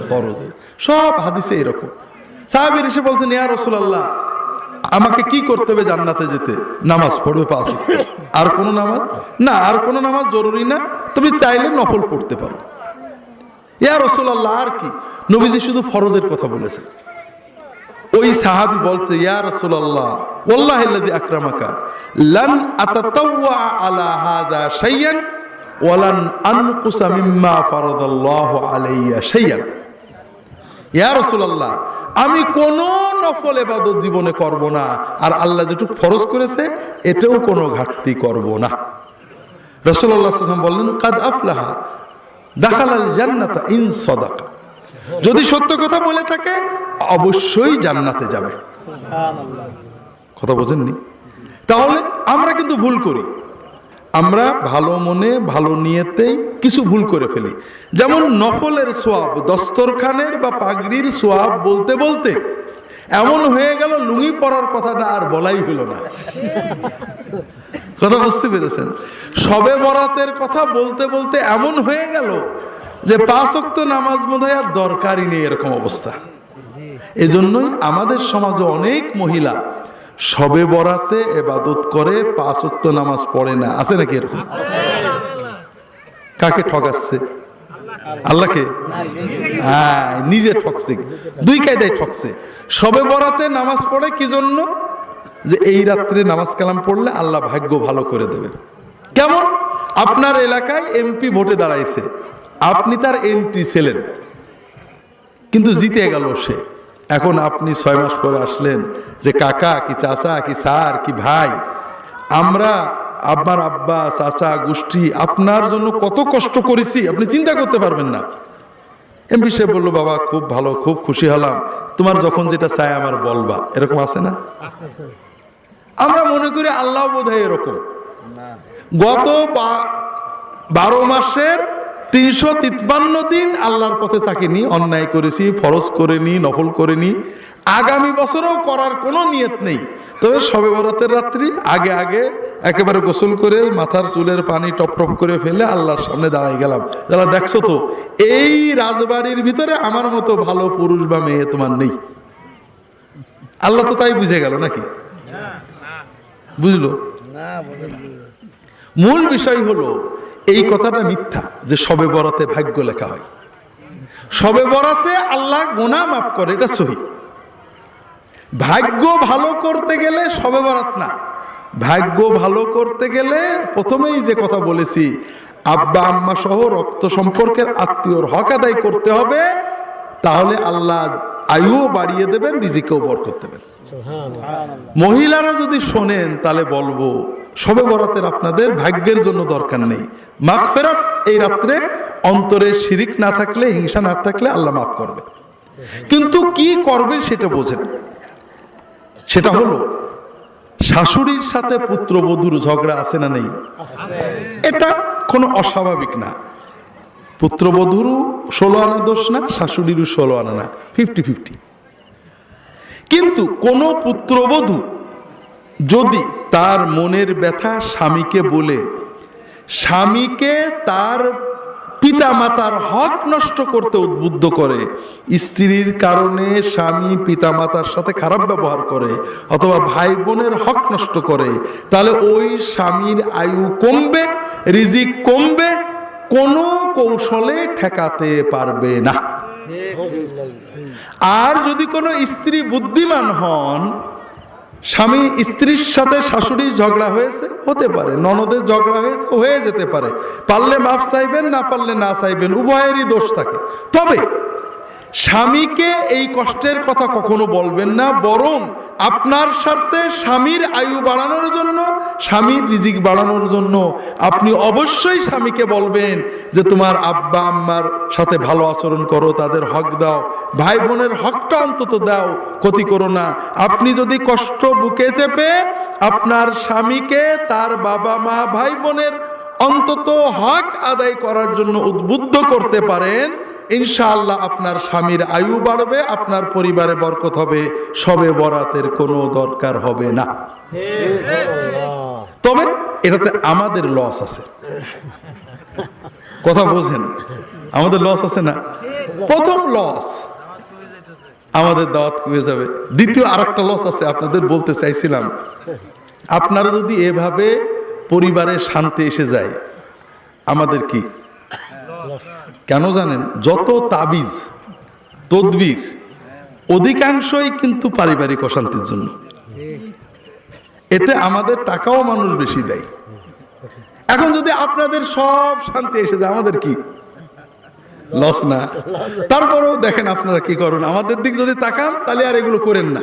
ফরজের। সব হাদিসে এরকম। সাহাবীর এসে বলছেন, ইয়া রাসূলুল্লাহ, আমাকে কি করতে হবে জান্নাতে যেতে? নামাজ পড়বে 5 ওয়াক্ত। আর কোন নামাজ না? আর কোন নামাজ জরুরি না, তুমি চাইলে নফল পড়তে পারো। ইয়া রাসূলুল্লাহ, আর কি? নবীজি শুধু ফরজের কথা বলেছেন। ওই সাহাবী বলছে, ইয়া রাসূলুল্লাহ, ওয়াল্লাহিল্লাযী আকরামাকা লান আতাতাওয়া আলা হাদা শাইয়ান ওয়া লান আনকুসা মিম্মা ফারাদাল্লাহু আলাইয়া শাইয়ান। ইয়া রাসূলুল্লাহ, আমি কোন নফল ইবাদত জীবনে করব না, আর আল্লাহ যেটুকু ফরজ করেছে এটাও কোনো ঘাটতি করব না। রাসূলুল্লাহ সাল্লাল্লাহু আলাইহি ওয়াসাল্লাম বললেন, কাদ আফলাহা দাখালাল জান্নাতা ইন সাদাকা, যদি সত্য কথা বলে থাকে অবশ্যই জান্নাতে যাবে। কথা বোঝেননি? তাহলে আমরা কিন্তু ভুল করি। আমরা ভালো মনে ভালো নিয়তেই কিছু ভুল করে ফেলি। যেমন নফলের সোয়াব, দস্তরখানের বা পাগড়ির সোয়াব বলতে বলতে এমন হয়ে গেল লুঙ্গি পরার কথাটা আর বলাই হলো না। কথা বুঝতে পেরেছেন? শবে বরাতের কথা বলতে বলতে এমন হয়ে গেল যে 5 ওয়াক্ত নামাজ বোধহয় আর দরকারই নেই, এরকম অবস্থা। এজন্যই আমাদের সমাজে অনেক মহিলা শবে বরাতে ইবাদত করে, 5 ওয়াক্ত নামাজ পড়ে না। আছে নাকি এরকম? কাকে ঠকাচ্ছে? আল্লাহকে? হ্যাঁ, নিজে ঠকছে। 2 কায়দায় ঠকছে। শবে বরাতে নামাজ পড়ে কি জন্য? যে এই রাত্রে নামাজ কালাম পড়লে আল্লাহ ভাগ্য ভালো করে দেবেন। কেমন? আপনার এলাকায় এমপি ভোটে দাঁড়াইছে, আপনি তার এন্ট্রি ছিলেন, কিন্তু জিতে গেল সে। এখন আপনি 6 মাস পরে আসলেন যে কাকা কি চাচা কি স্যার কি ভাই, আমরা আপনার আব্বা চাচা গোষ্ঠী আপনার জন্য কত কষ্ট করেছি, আপনি চিন্তা করতে পারবেন না। এমপি সাহেব বললো, বাবা খুব ভালো, খুব খুশি হলাম, তোমার যখন যেটা চাই আমার বলবা। এরকম আছে না? আমরা মনে করি আল্লাহ বোধহয় এরকম। গত 12 মাসের 353 দিন আল্লাহর পথে থাকিনি, অন্যায় করেছি, ফরজ করিনি, নফল করিনি, আগামী বছরও করার কোনো নিয়ত নেই। তবে শবে বরাতের রাত্রি আগে আগে একেবারে গোসল করে মাথার চুলের পানি টপ টপ করে ফেলে আল্লাহর সামনে দাঁড়াই গেলাম, যারা দেখছো তো এই রাজবাড়ির ভিতরে আমার মতো ভালো পুরুষ বা মেয়ে তোমার নেই। আল্লাহ তো তাই বুঝে গেল নাকি? বুঝলো? মূল বিষয় হলো এই কথাটা মিথ্যা যে শবে বরাতে ভাগ্য লেখা হয়। শবে বরাতে আল্লাহ গুনাহ মাফ করে, এটা সহি। ভাগ্য ভালো করতে গেলে শবে বরাত না, ভাগ্য ভালো করতে গেলে প্রথমেই যে কথা বলেছি, আব্বা আম্মা সহ রক্ত সম্পর্কের আত্মীয়র হক আদায় করতে হবে। তাহলে আল্লাহ আয়ুও বাড়িয়ে দেবেন, রিজিকেও বরকত দেবেন। মহিলারা যদি শোনেন তাহলে বলবো, শবে বরাতের আপনাদের ভাগ্যের জন্য দরকার নেই, মাগফিরাত এই রাত্রে অন্তরে শিরিক না থাকলে, হিংসা না থাকলে আল্লাহ মাফ করবে। কিন্তু কি করবেন সেটা বোঝেন। সেটা হলো শাশুড়ির সাথে পুত্রবধূর ঝগড়া আছে না নেই? এটা কোনো অস্বাভাবিক না। পুত্রবধূরও 16 আনা দোষ না, শাশুড়িরও 16 আনা না, 50-50। কিন্তু কোন পুত্রবধূ যদি তার মনের ব্যথা স্বামীকে বলে, স্বামীকে তার পিতা মাতার হক নষ্ট করতে উদ্বুদ্ধ করে, স্ত্রীর কারণে স্বামী পিতা মাতার সাথে খারাপ ব্যবহার করে অথবা ভাই বোনের হক নষ্ট করে, তাহলে ওই স্বামীর আয়ু কমবে, রিজিক কমবে, কোনো কৌশলে ঠেকাতে পারবে না। আর যদি কোনো স্ত্রী বুদ্ধিমান হন, স্বামী স্ত্রীর সাথে শাশুড়ির ঝগড়া হয়েছে, হতে পারে, ননদের ঝগড়া হয়েছে, হয়ে যেতে পারে, পারলে মাফ চাইবেন, না পারলে না চাইবেন, উভয়েরই দোষ থাকে। তবে স্বামীকে এই কষ্টের কথা কখনো বলবেন না, বরং আপনার স্বার্থে স্বামীর আয়ু বাড়ানোর জন্য, স্বামীর রিজিক বাড়ানোর জন্য আপনি অবশ্যই স্বামীকে বলবেন যে তোমার আব্বা আম্মার সাথে ভালো আচরণ করো, তাদের হক দাও, ভাই বোনের হকটা অন্তত দাও, ক্ষতি করো না। আপনি যদি কষ্ট বুকে চেপে আপনার স্বামীকে তার বাবা মা ভাই বোনের অন্তত হক আদায় করার জন্য উদ্বুদ্ধ করতে পারেন, ইনশাআল্লাহ আপনার স্বামীর আয়ু বাড়বে, আপনার পরিবারে বরকত হবে, শবে বরাতের কোনো দরকার হবে না। তবে এটাতে আমাদের লস আছে, কথা বোঝেন, আমাদের লস আছে না? প্রথম লস আমাদের দাওয়াত হয়ে যাবে। দ্বিতীয় আরেকটা লস আছে, আপনাদের বলতে চাইছিলাম, আপনারা যদি এভাবে পরিবারের শান্তি এসে যায়, আমাদের কি কেন জানেন? যত তাবিজ তদবির অধিকাংশই কিন্তু পারিবারিক অশান্তির জন্য। এতে আমাদের টাকাও মানুষ বেশি দেয়। এখন যদি আপনাদের সব শান্তি এসে যায়, আমাদের কি লস না? তারপরেও দেখেন আপনারা কি করুন, আমাদের দিক যদি তাকান তাহলে আর এগুলো করেন না।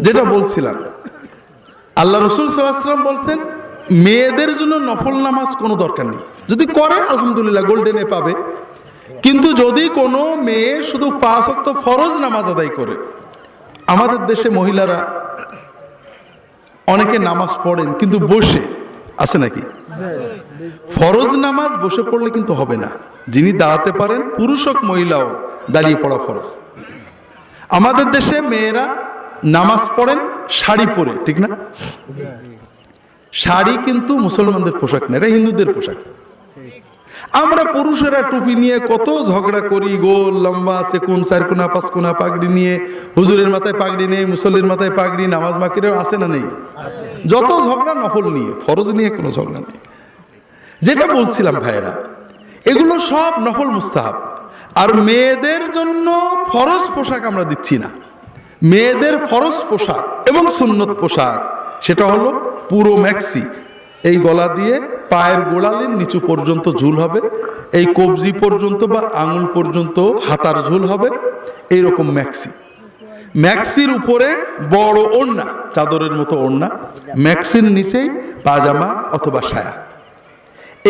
যেটা বলছিলাম, আল্লাহ রসুল সাল্লাল্লাহু আলাইহি ওয়াসাল্লাম বলছেন মেয়েদের জন্য নফল নামাজ কোনো দরকার নেই, যদি করে আলহামদুলিল্লাহ গোল্ডেনে পাবে। কিন্তু যদি কোনো মেয়ে শুধু 5 ওয়াক্ত ফরজ নামাজ আদায় করে, আমাদের দেশে মহিলারা অনেকে নামাজ পড়েন কিন্তু বসে, আছে নাকি? ফরজ নামাজ বসে পড়লে কিন্তু হবে না, যিনি দাঁড়াতে পারেন, পুরুষ হোক মহিলাও, দাঁড়িয়ে পড়া ফরজ। আমাদের দেশে মেয়েরা নামাজ পড়েন শাড়ি পরে, ঠিক না? শাড়ি কিন্তু মুসলমানদের পোশাক না, এটা হিন্দুদের পোশাক। আমরা পুরুষেরা টুপি নিয়ে কত ঝগড়া করি, গোল লম্বা সেকুন 4 কোনা 5 কোনা পাগড়ি নিয়ে, হুজুরের মাথায় পাগড়ি নেই, মুসল্লির মাথায় পাগড়ি, নামাজ মাকিরের আছে না নেই? যত ঝগড়া নফল নিয়ে, ফরজ নিয়ে কোনো ঝগড়া নেই। যেটা বলছিলাম ভাইয়েরা, এগুলো সব নফল মুস্তাহাব। আর মেয়েদের জন্য ফরজ পোশাক আমরা দিচ্ছি না। মেয়েদের ফরজ পোশাক এবং সুন্নত পোশাক সেটা হলো পুরো ম্যাক্সি, এই গলা দিয়ে পায়ের গোড়ালির নিচু পর্যন্ত ঝুল হবে, এই কবজি পর্যন্ত বা আঙুল পর্যন্ত হাতার ঝুল হবে, এইরকম ম্যাক্সি। ম্যাক্সির উপরে বড় ওড়না, চাদরের মতো ওড়না, ম্যাক্সির নিচেই পাজামা অথবা সায়া।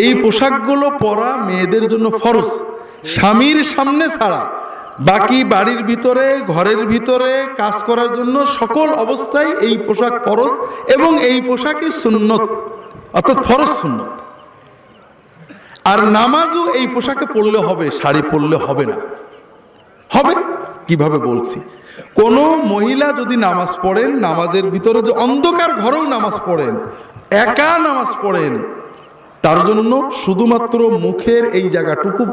এই পোশাকগুলো পরা মেয়েদের জন্য ফরজ, স্বামীর সামনে ছাড়া বাকি বাড়ির ভিতরে, ঘরের ভিতরে কাজ করার জন্য সকল অবস্থায় এই পোশাক ফরজ, এবং এই পোশাকই সুন্নত, অর্থাৎ ফরজ সুন্নত। আর নামাজও এই পোশাকে পড়লে হবে, শাড়ি পরলে হবে না। হবে কিভাবে বলছি, কোন মহিলা যদি নামাজ পড়েন, নামাজের ভিতরে যে অন্ধকার ঘরেও নামাজ পড়েন, একা নামাজ পড়েন, তার জন্য শুধুমাত্র মুখের এই জায়গাটুকু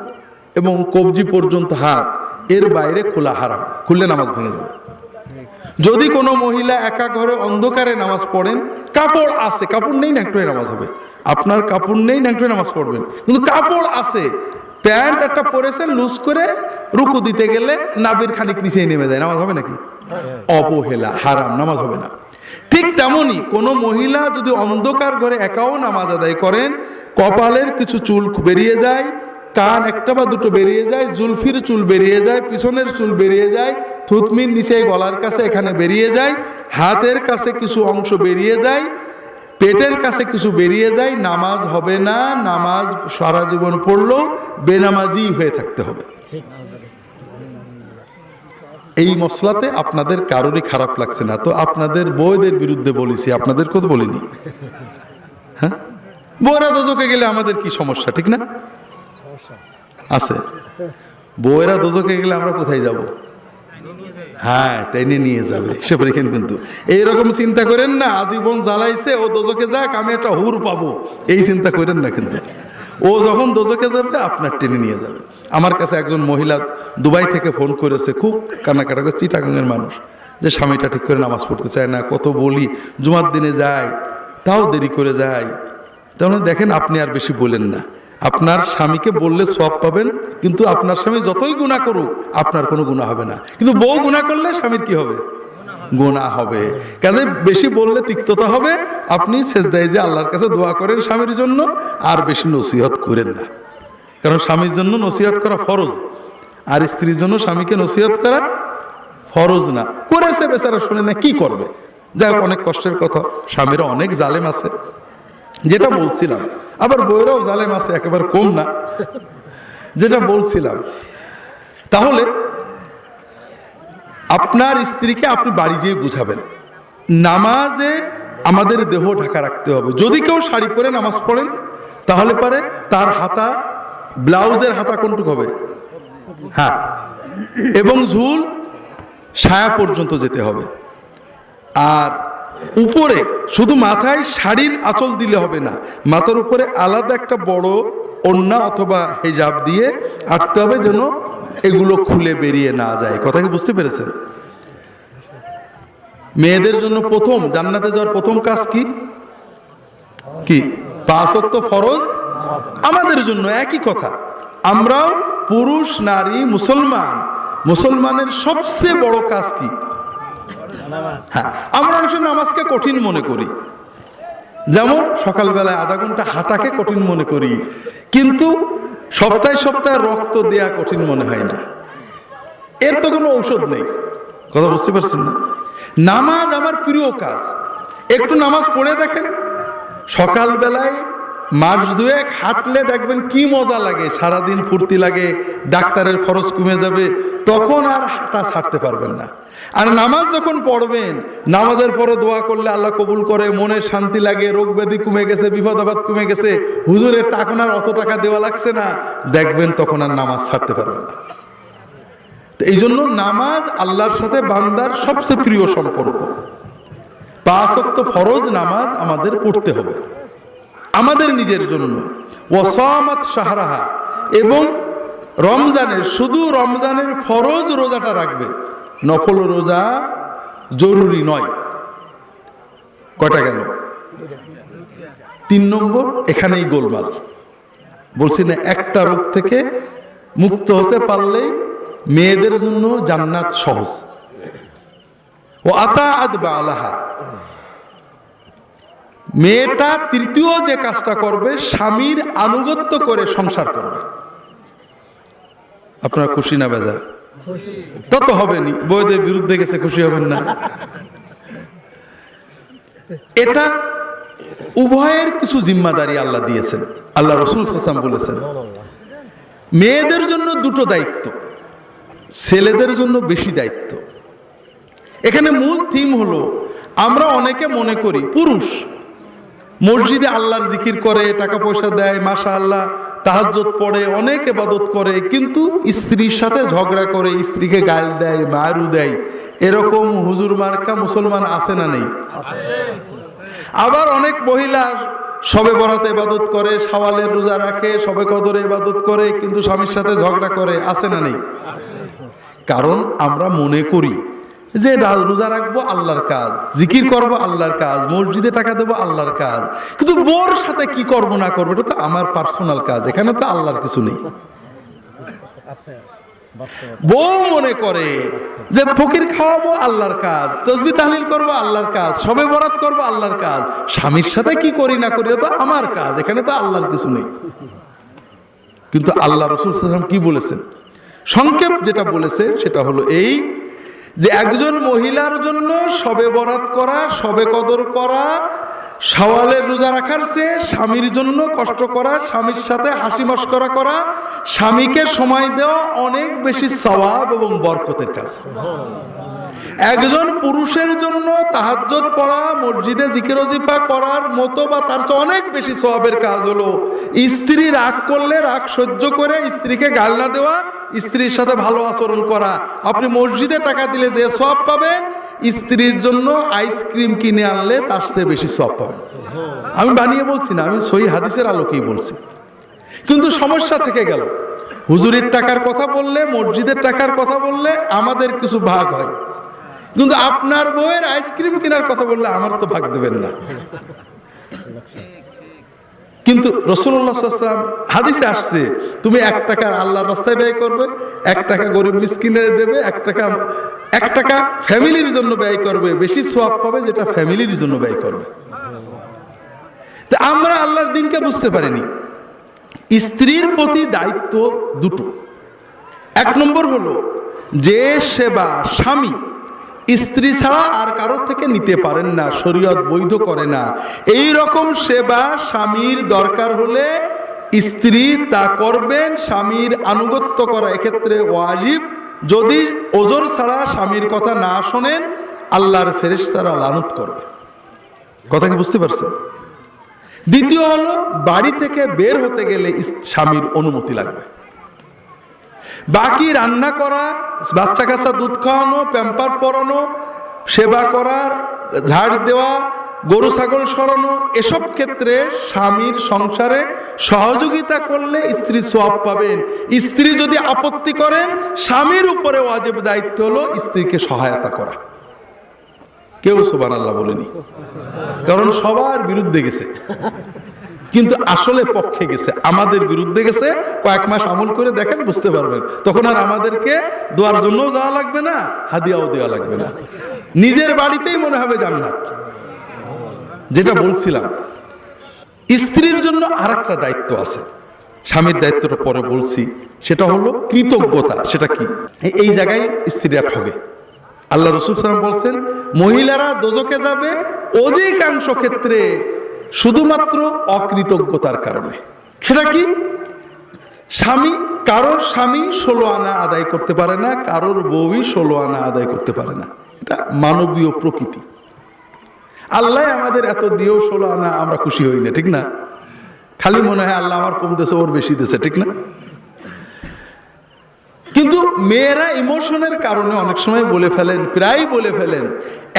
এবং কবজি পর্যন্ত হাত, এর বাইরে খোলা হারাম, খুললে নামাজ ভেঙে যাবে। যদি কোনো মহিলা একা ঘরে অন্ধকারে নামাজ পড়েন, কাপড় আছে, কাপড় নেই, ন্যাংটোয় নামাজ হবে। আপনার কাপড় নেই, ন্যাংটোয় নামাজ পড়বেন, কিন্তু কাপড় আছে, প্যান্ট একটা পরেছেন লুজ করে, রুকু দিতে গেলে নাবির খানিক নিচে নেমে যায়, নামাজ হবে নাকি? অবহেলা, হারাম, নামাজ হবে না। ঠিক তেমনি কোনো মহিলা যদি অন্ধকার ঘরে একাও নামাজ আদায় করেন, কপালের কিছু চুল বেরিয়ে যায়, কান একটা বা দুটো বেরিয়ে যায়, জুলফির চুল বেরিয়ে যায়, পিছনের চুল বেরিয়ে যায়, থুতমির নিচে গলার কাছে এখানে বেরিয়ে যায়, হাতের কাছে কিছু অংশ বেরিয়ে যায়, পেটের কাছে কিছু বেরিয়ে যায়, নামাজ হবে না। নামাজ সারা জীবন পড়লেও বেনামাজি হয়ে থাকতে হবে। এই মশলাতে আপনাদের কারোরই খারাপ লাগছে না তো? আপনাদের বউদের বিরুদ্ধে বলেছি, আপনাদের কথা বলিনি। হ্যাঁ, বউরা দোজকে গেলে আমাদের কি সমস্যা, ঠিক না? আছে, বউয়েরা দোজকে গেলে আমরা কোথায় যাব? হ্যাঁ, টেনে নিয়ে যাবে, সে রেখেন। কিন্তু এইরকম চিন্তা করেন না আজীবন জ্বালাইছে, ও দোজকে যাক, আমি একটা হুর পাবো, এই চিন্তা করেন না। কিন্তু ও যখন দোজখে যাবে আপনার টেনে নিয়ে যাবে। আমার কাছে একজন মহিলা দুবাই থেকে ফোন করেছে, খুব কান্নাকাটা করে, চিটাগাংয়ের মানুষ, যে স্বামীটা ঠিক করে নামাজ পড়তে চায় না, কত বলি জুমার দিনে যায় তাও দেরি করে যায়। তাহলে দেখেন, আপনি আর বেশি বলেন না, আপনার স্বামীকে বললে সওয়াব পাবেন, কিন্তু আপনার স্বামী যতই গুনাহ করুক আপনার কোনো গুনাহ হবে না, কিন্তু বউ গুনাহ করলে স্বামীর কি হবে? গুনাহ হবে। কাজে বেশি বললে তিক্ততা হবে। আপনি সেজদায় যে আল্লাহর কাছে দোয়া করেন স্বামীর জন্য, আর বেশি নসিহত করেন না, কারণ স্বামীর জন্য নসিহত করা ফরজ, আর স্ত্রীর জন্য স্বামীকে নসিহত করা ফরজ না। করেছে বেচারা, শুনে না, কি করবে? যাই হোক, অনেক কষ্টের কথা। স্বামীরা অনেক জালেম আছে, যেটা বলছিলাম, আবার বউরাও জালেম আছে, একেবারে কম না, যেটা বলছিলাম। তাহলে আপনার স্ত্রীকে আপনি বাড়ি গিয়ে বুঝাবেন, নামাজে আমাদের দেহ ঢাকা রাখতে হবে। যদি কেউ শাড়ি পরে নামাজ পড়েন, তাহলে পারে তার হাতা, ব্লাউজের হাতা কোনটুক হবে? হ্যাঁ, এবং ঝুল ছায়া পর্যন্ত যেতে হবে। আর উপরে শুধু মাথায় শাড়ির আঁচল দিলে হবে না, মাথার উপরে আলাদা একটা বড় ওড়না অথবা হিজাব দিয়ে আটতে হবে, যেন এগুলো খুলে বেরিয়ে না যায়। কথা কি বুঝতে পেরেছেন? মেয়েদের জন্য প্রথম জান্নাতে যাওয়ার প্রথম কাজ কি? কি? 5 ওয়াক্ত ফরজ। আমাদের জন্য একই কথা। আমরাও পুরুষ, নারী, মুসলমানের সবচেয়ে বড় কাজ কি? হ্যাঁ, আমরা অনেক নামাজকে কঠিন মনে করি, যেমন সকালবেলায় আধা ঘন্টা হাঁটাকে কঠিন মনে করি, কিন্তু সপ্তাহে সপ্তাহে রক্ত দেয়া কঠিন মনে হয় না। এর তো কোনো ঔষধ নেই। কথা বুঝতে পারছেন না? নামাজ আমার প্রিয় কাজ। একটু নামাজ পড়ে দেখেন, সকালবেলায় মাস দুয়েক হাঁটলে দেখবেন কি মজা লাগে, সারাদিন ফুর্তি লাগে, ডাক্তারের খরচ কমে যাবে, তখন আর হাঁটা ছাড়তে পারবেন না। আর নামাজ যখন পড়বেন, নামাজের পরে দোয়া করলে আল্লাহ কবুল করে, মনে শান্তি লাগে, রোগ ব্যাধি কমে গেছে, বিপদ আপদ কমে গেছে, হুজুরের টাকা অত টাকা দেওয়া লাগছে না, দেখবেন তখন আর নামাজ ছাড়তে পারবেন না। এই জন্য নামাজ আল্লাহর সাথে বান্দার সবচেয়ে প্রিয় সম্পর্ক। 5 ওয়াক্ত ফরজ নামাজ আমাদের পড়তে হবে আমাদের নিজের জন্য। ওয়াসামাত শাহরাহা, এবং রমজানের, শুধু রমজানের ফরজ রোজাটা রাখবে, নফল রোজা জরুরি নয়। কয়টা গেল? 3 নম্বর। এখানেই গোলমাল। বলছি না, একটা রোগ থেকে মুক্ত হতে পারলেই মেয়েদের জন্য জান্নাত সহজ। ও আতাআত বালাহা, মেয়েটা তৃতীয় যে কাজটা করবে, স্বামীর আনুগত্য করে সংসার করবে। আপনারা খুশি না বেজার? তত হবেনি, বউদের বিরুদ্ধে গেছে, খুশি হবেন না। এটা উভয়ের কিছু জিম্মাদারি আল্লাহ দিয়েছেন। আল্লাহ রাসূল সাল্লাল্লাহু আলাইহি ওয়াসাল্লাম বলেছেন, মেয়েদের জন্য 2টো দায়িত্ব, ছেলেদের জন্য বেশি দায়িত্ব। এখানে মূল থিম হলো, আমরা অনেকে মনে করি পুরুষ মসজিদে আল্লাহর জিকির করে, টাকা পয়সা দেয়, মাশাআল্লাহ, তাহাজ্জুদ পড়ে, অনেক ইবাদত করে, কিন্তু স্ত্রীর সাথে ঝগড়া করে, স্ত্রীকে গাল দেয়, মারু দেয়। এরকম হুজুর মার্কা মুসলমান আছে না নেই? আবার অনেক মহিলা শবে বরাতে ইবাদত করে, শাওয়ালের রোজা রাখে, শবে কদরে ইবাদত করে, কিন্তু স্বামীর সাথে ঝগড়া করে, আছে না নেই? কারণ আমরা মনে করি যে রোজা রাখবো আল্লাহর কাজ, জিকির করব আল্লাহর কাজ, মসজিদে টাকা দেবো আল্লাহর কাজ, কিন্তু বোর সাথে কি করবো না করবো এটা তো আমার পার্সোনাল কাজ, এখানে তো আল্লাহর কিছু নেই। বউ মনে করে যে ফকির খাওয়াবো আল্লাহর কাজ, তাসবিহ তাহলিল করবো আল্লাহর কাজ, শবে বরাত করবো আল্লাহর কাজ, স্বামীর সাথে কি করি না করি তো আমার কাজ, এখানে তো আল্লাহর কিছু নেই। কিন্তু আল্লাহ রাসূল সাল্লাল্লাহু আলাইহি ওয়াসাল্লাম কি বলেছেন? সংক্ষেপ যেটা বলেছে সেটা হলো এই, যে একজন মহিলার জন্য শবে বরাত করা, শবে কদর করা, শাওয়ালের রোজা রাখার চেয়ে স্বামীর জন্য কষ্ট করা, স্বামীর সাথে হাসি মশকরা করা, স্বামীকে সময় দেওয়া অনেক বেশি সওয়াব এবং বরকতের কাজ। একজন পুরুষের জন্য তাহাজ্জুদ পড়া, মসজিদে জিকির ওজিফা করার মতো বা তার চেয়ে অনেক বেশি সওয়াবের কাজ হলো স্ত্রী রাগ করলে রাগ সহ্য করে স্ত্রীকে গাল না দেওয়া, স্ত্রীর সাথে ভালো আচরণ করা। আপনি মসজিদে টাকা দিলে যে সওয়াব পাবেন, স্ত্রীর জন্য আইসক্রিম কিনে আনলে তার চেয়ে বেশি সওয়াব পাবেন। আমি বানিয়ে বলছি না, আমি সহিহ হাদিসের আলোকেই বলছি। কিন্তু সমস্যা থেকে গেল, হুজুরের টাকার কথা বললে, মসজিদের টাকার কথা বললে আমাদের কিছু ভাগ হয়, কিন্তু আপনার বউয়ের আইসক্রিম কেনার কথা বললে আমার তো ভাগ দেবেন না। কিন্তু রাসূলুল্লাহ সাল্লাল্লাহু আলাইহি ওয়াসাল্লাম হাদিসে আসছে, তুমি 1 টাকা আল্লাহর রাস্তায় ব্যয় করবে, 1 টাকা গরিব মিসকিনের দেবে, 1 টাকা ফ্যামিলির জন্য ব্যয় করবে, বেশি সওয়াব পাবে যেটা ফ্যামিলির জন্য ব্যয় করবে। তা আমরা আল্লাহর দ্বীনকে বুঝতে পারিনি। স্ত্রীর প্রতি দায়িত্ব দুটো। 1 নম্বর হলো যে সেবা স্বামী স্ত্রী ছাড়া আর কারোর থেকে নিতে পারেন না, শরীয়ত বৈধ করে না, এই রকম সেবা স্বামীর দরকার হলে স্ত্রী তা করবেন। স্বামীর আনুগত্য করা এক্ষেত্রে ওয়াজিব। যদি ওজর ছাড়া স্বামীর কথা না শোনেন, আল্লাহর ফেরেশতারা লানত করবে। কথা কি বুঝতে পারছেন? দ্বিতীয় হলো বাড়ি থেকে বের হতে গেলে স্বামীর অনুমতি লাগবে। বাকি রান্না করা, বাচ্চা কাচ্চা দুধ খাওয়ানো, প্যাম্পার পরানো, সেবা করার, ঝাড় দেওয়া, গরু ছাগল সরানো, এসব ক্ষেত্রে স্বামীর সংসারে সহযোগিতা করলে স্ত্রী সওয়াব পাবেন। স্ত্রী যদি আপত্তি করেন, স্বামীর উপরে ওয়াজিব দায়িত্ব হলো স্ত্রীকে সহায়তা করা। কেউ সুবহানাল্লাহ বলেনি, কারণ সবার বিরুদ্ধে গেছে, কিন্তু আসলে পক্ষে গেছে, আমাদের বিরুদ্ধে গেছে। কয়েক মাস আমল করে দেখেন, বুঝতে পারবেন। তখন আর আমাদেরকে দোয়ার জন্য যাওয়া লাগবে না, হাদিয়াও দেওয়া লাগবে না, নিজের বাড়িতেই মনে হবে জান্নাত। যেটা বলছিলাম, স্ত্রীর জন্য আরেকটা দায়িত্ব আছে, স্বামীর দায়িত্বটা পরে বলছি, সেটা হলো কৃতজ্ঞতা। সেটা কি? এই জায়গায় স্ত্রীরা ঠগে। আল্লাহ রাসূল সাল্লাল্লাহু আলাইহি ওয়াসাল্লাম বলছেন, মহিলারা দোজখে যাবে অধিকাংশ ক্ষেত্রে শুধুমাত্র অকৃতজ্ঞতার কারণে। সেটা কি? কারোর স্বামী 16 আনা আদায় করতে পারে না, কারোর বউই 16 আনা আদায় করতে পারে না। এটা মানবীয় প্রকৃতি। আল্লাহ আমাদের এত দিয়েও 16 আনা আমরা খুশি হই না, ঠিক না? খালি মনে হয় আল্লাহ আমার কম দেশে, ওর বেশি দেশে, ঠিক না? কিন্তু মেয়েরা ইমোশনের কারণে অনেক সময় বলে ফেলেন, প্রায় বলে ফেলেন,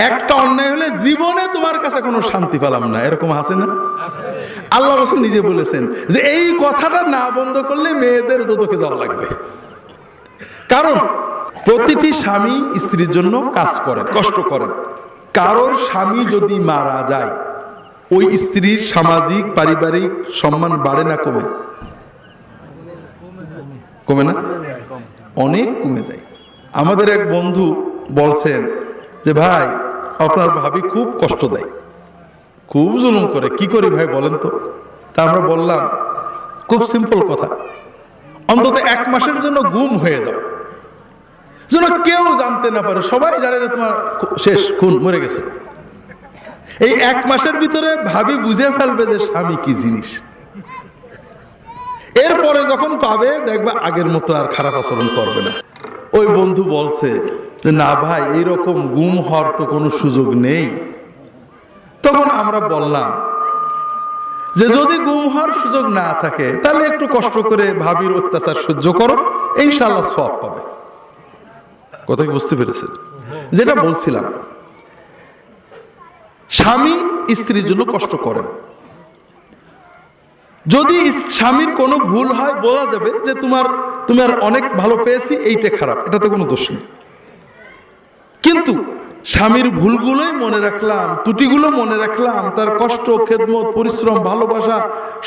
একটা অন্যায় হলে জীবনে তোমার কাছে কোনো শান্তি পেলাম না, এরকম আছে না? আল্লাহ রাসূল নিজে বলেছেন যে এই কথাটা না বন্ধ করলে মেয়েদের দোজখে যাওয়া লাগবে। কারণ প্রতিটি স্বামী স্ত্রীর জন্য কাজ করেন, কষ্ট করেন। কারোর স্বামী যদি মারা যায়, ওই স্ত্রীর সামাজিক পারিবারিক সম্মান বাড়ে না কমে? কমে না? অনেক কমে যায়। আমাদের এক বন্ধু বলছেন যে ভাই, আপনার ভাবি খুব কষ্ট দেয়, খুব জুলুম করে, কি করি ভাই বলেন তো? তা আমরা বললাম, খুব সিম্পল কথা, অন্তত 1 মাসের জন্য গুম হয়ে যাও, যেন কেউ জানতে না পারে, সবাই জানে যে তোমার শেষ, খুন, মরে গেছে। এই 1 মাসের ভিতরে ভাবি বুঝে ফেলবে যে স্বামী কি জিনিস। এরপরে যখন পাবে, দেখবা আগের মতো আর খারাপ আচরণ করবে না। ওই বন্ধু বলছে যে না ভাই, এইরকম গুম হওয়ার তো কোনো সুযোগ নেই। তখন আমরা বললাম যে যদি গুম হওয়ার সুযোগ না থাকে, তাহলে একটু কষ্ট করে ভাবির অত্যাচার সহ্য করো, ইনশাআল্লাহ সওয়াব পাবে। কথা কি বুঝতে পেরেছেন? যেটা বলছিলাম, স্বামী স্ত্রীর জন্য কষ্ট করেন। যদি স্বামীর কোনো ভুল হয়, বলা যাবে যে তোমার অনেক ভালো পেয়েছি, এইটা খারাপ, এটাতে কোনো দোষ নেই। কিন্তু স্বামীর ভুলগুলোই মনে রাখলাম, ত্রুটিগুলো মনে রাখলাম, তার কষ্ট, খেদমত, পরিশ্রম, ভালোবাসা,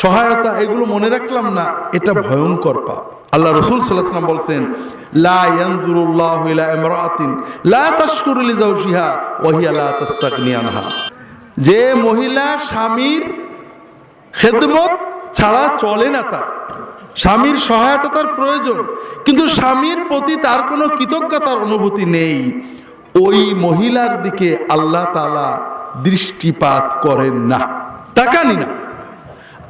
সহায়তা, এগুলো মনে রাখলাম না, এটা ভয়ঙ্কর পাপ। আল্লাহ রাসূল সাল্লাল্লাহু আলাইহি ওয়াসাল্লাম বলছেন, লা ইয়ানজুরুল্লাহু ইলা ইমরাআতিন লা তাশকুরু লিজাওজিহা ওয়া হিয়া লা তাস্তাগনি আনহা। যে মহিলা স্বামীর খেদমত ছাড়া চলে না, তার স্বামীর সহায়তা তার প্রয়োজন, কিন্তু স্বামীর প্রতি তার কোনো কৃতজ্ঞতার অনুভূতি নেই, ওই মহিলার দিকে আল্লাহ তাআলা দৃষ্টিপাত করেন না, তাকানি না।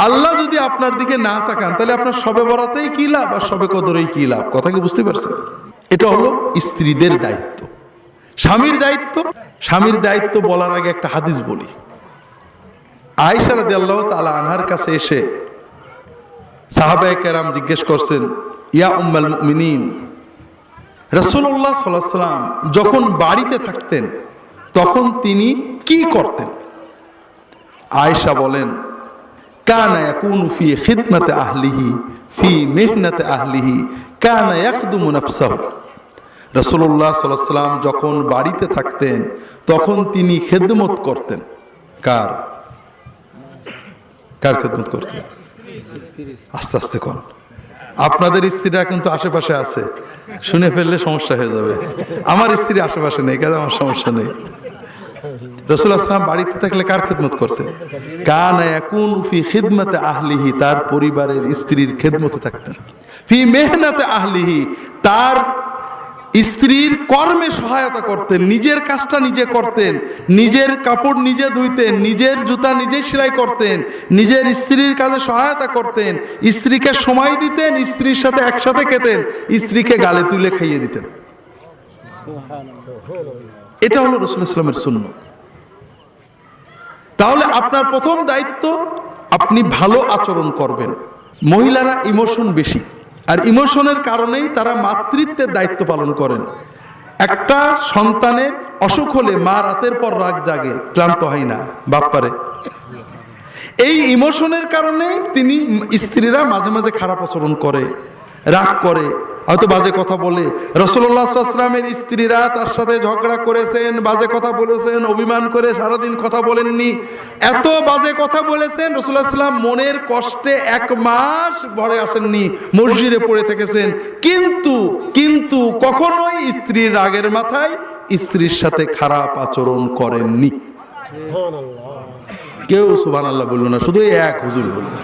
আল্লাহ যদি আপনার দিকে না তাকান, তাহলে আপনার শবে বরাতেই কি লাভ আর শবে কদরেই কি লাভ? কথা কি বুঝতে পারছেন? এটা হলো স্ত্রীদের দায়িত্ব। স্বামীর দায়িত্ব, স্বামীর দায়িত্ব বলার আগে একটা হাদিস বলি। আয়েশা রাদিয়াল্লাহু তাআলা আনহার কাছে এসে সাহাবায়ে কেরাম জিজ্ঞেস করছেন, ইয়া উম্মাল মুমিনিন, রাসূলুল্লাহ সাল্লাল্লাহু আলাইহি ওয়াসাল্লাম যখন বাড়িতে থাকতেন তখন তিনি কি করতেন? আয়েশা বলেন, কানা ইয়াকুনু ফি খিদমাতি আহলিহি ফি মিহনাতি আহলিহি কানা ইয়াখদুমু নাফসাহু। রাসূলুল্লাহ সাল্লাল্লাহু আলাইহি ওয়াসাল্লাম যখন বাড়িতে থাকতেন তখন তিনি খেদমত করতেন। কার কার খেদমত করতেন? আস্তে আস্তে কোন আপনাদের স্ত্রীরা কিন্তু আশেপাশে আছে, শুনে ফেললে সমস্যা হয়ে যাবে। আমার স্ত্রী আশেপাশে নেই, কাজে আমার সমস্যা নেই। রাসূলুল্লাহ সাল্লাল্লাহু আলাইহি ওয়াসাল্লাম বাড়িতে থাকলে কার খেদমত করতেন? কানা ইয়াকুনু ফি খিদমাতি আহলিহি, তার পরিবারের স্ত্রীর খেদমতে থাকতেন। ফি মেহনাতি আহলিহি, তার স্ত্রীর কর্মে সহায়তা করতেন, নিজের কাজটা নিজে করতেন, নিজের কাপড় নিজে ধুইতেন, নিজের জুতা নিজে সেলাই করতেন, নিজের স্ত্রীর কাজে সহায়তা করতেন, স্ত্রীকে সময় দিতেন, স্ত্রীর সাথে একসাথে খেতেন, স্ত্রীকে গালে তুলে খাইয়ে দিতেন। এটা হলো রাসূলুল্লাহ সাল্লাল্লাহু আলাইহি ওয়াসাল্লামের সুন্নাত। তাহলে আপনার প্রথম দায়িত্ব, আপনি ভালো আচরণ করবেন। মহিলারা ইমোশন বেশি, আর ইমোশনের কারণেই তারা মাতৃত্বের দায়িত্ব পালন করেন। একটা সন্তানের অসুখ হলে মা রাতের পর রাত জাগে, ক্লান্ত হয় না, বাপ্পারে। এই ইমোশনের কারণেই তিনি স্ত্রীরা মাঝে মাঝে খারাপ আচরণ করে, রাগ করে, হয়তো বাজে কথা বলে। রাসূলুল্লাহ সাল্লাল্লাহু আলাইহি ওয়াসাল্লামের স্ত্রীরা তার সাথে ঝগড়া করেছেন, বাজে কথা বলেছেন, অভিমান করে সারাদিন কথা বলেননি, এত বাজে কথা বলেছেন। রাসূলুল্লাহ সাল্লাল্লাহু আলাইহি ওয়াসাল্লাম মনের কষ্টে 1 মাস ঘরে আসেননি, মসজিদে পড়ে থেকেছেন। কিন্তু কখনোই স্ত্রীর রাগের মাথায় স্ত্রীর সাথে খারাপ আচরণ করেননি। কেউ সুবহানাল্লাহ বলল না, শুধু এক হুজুর বলল।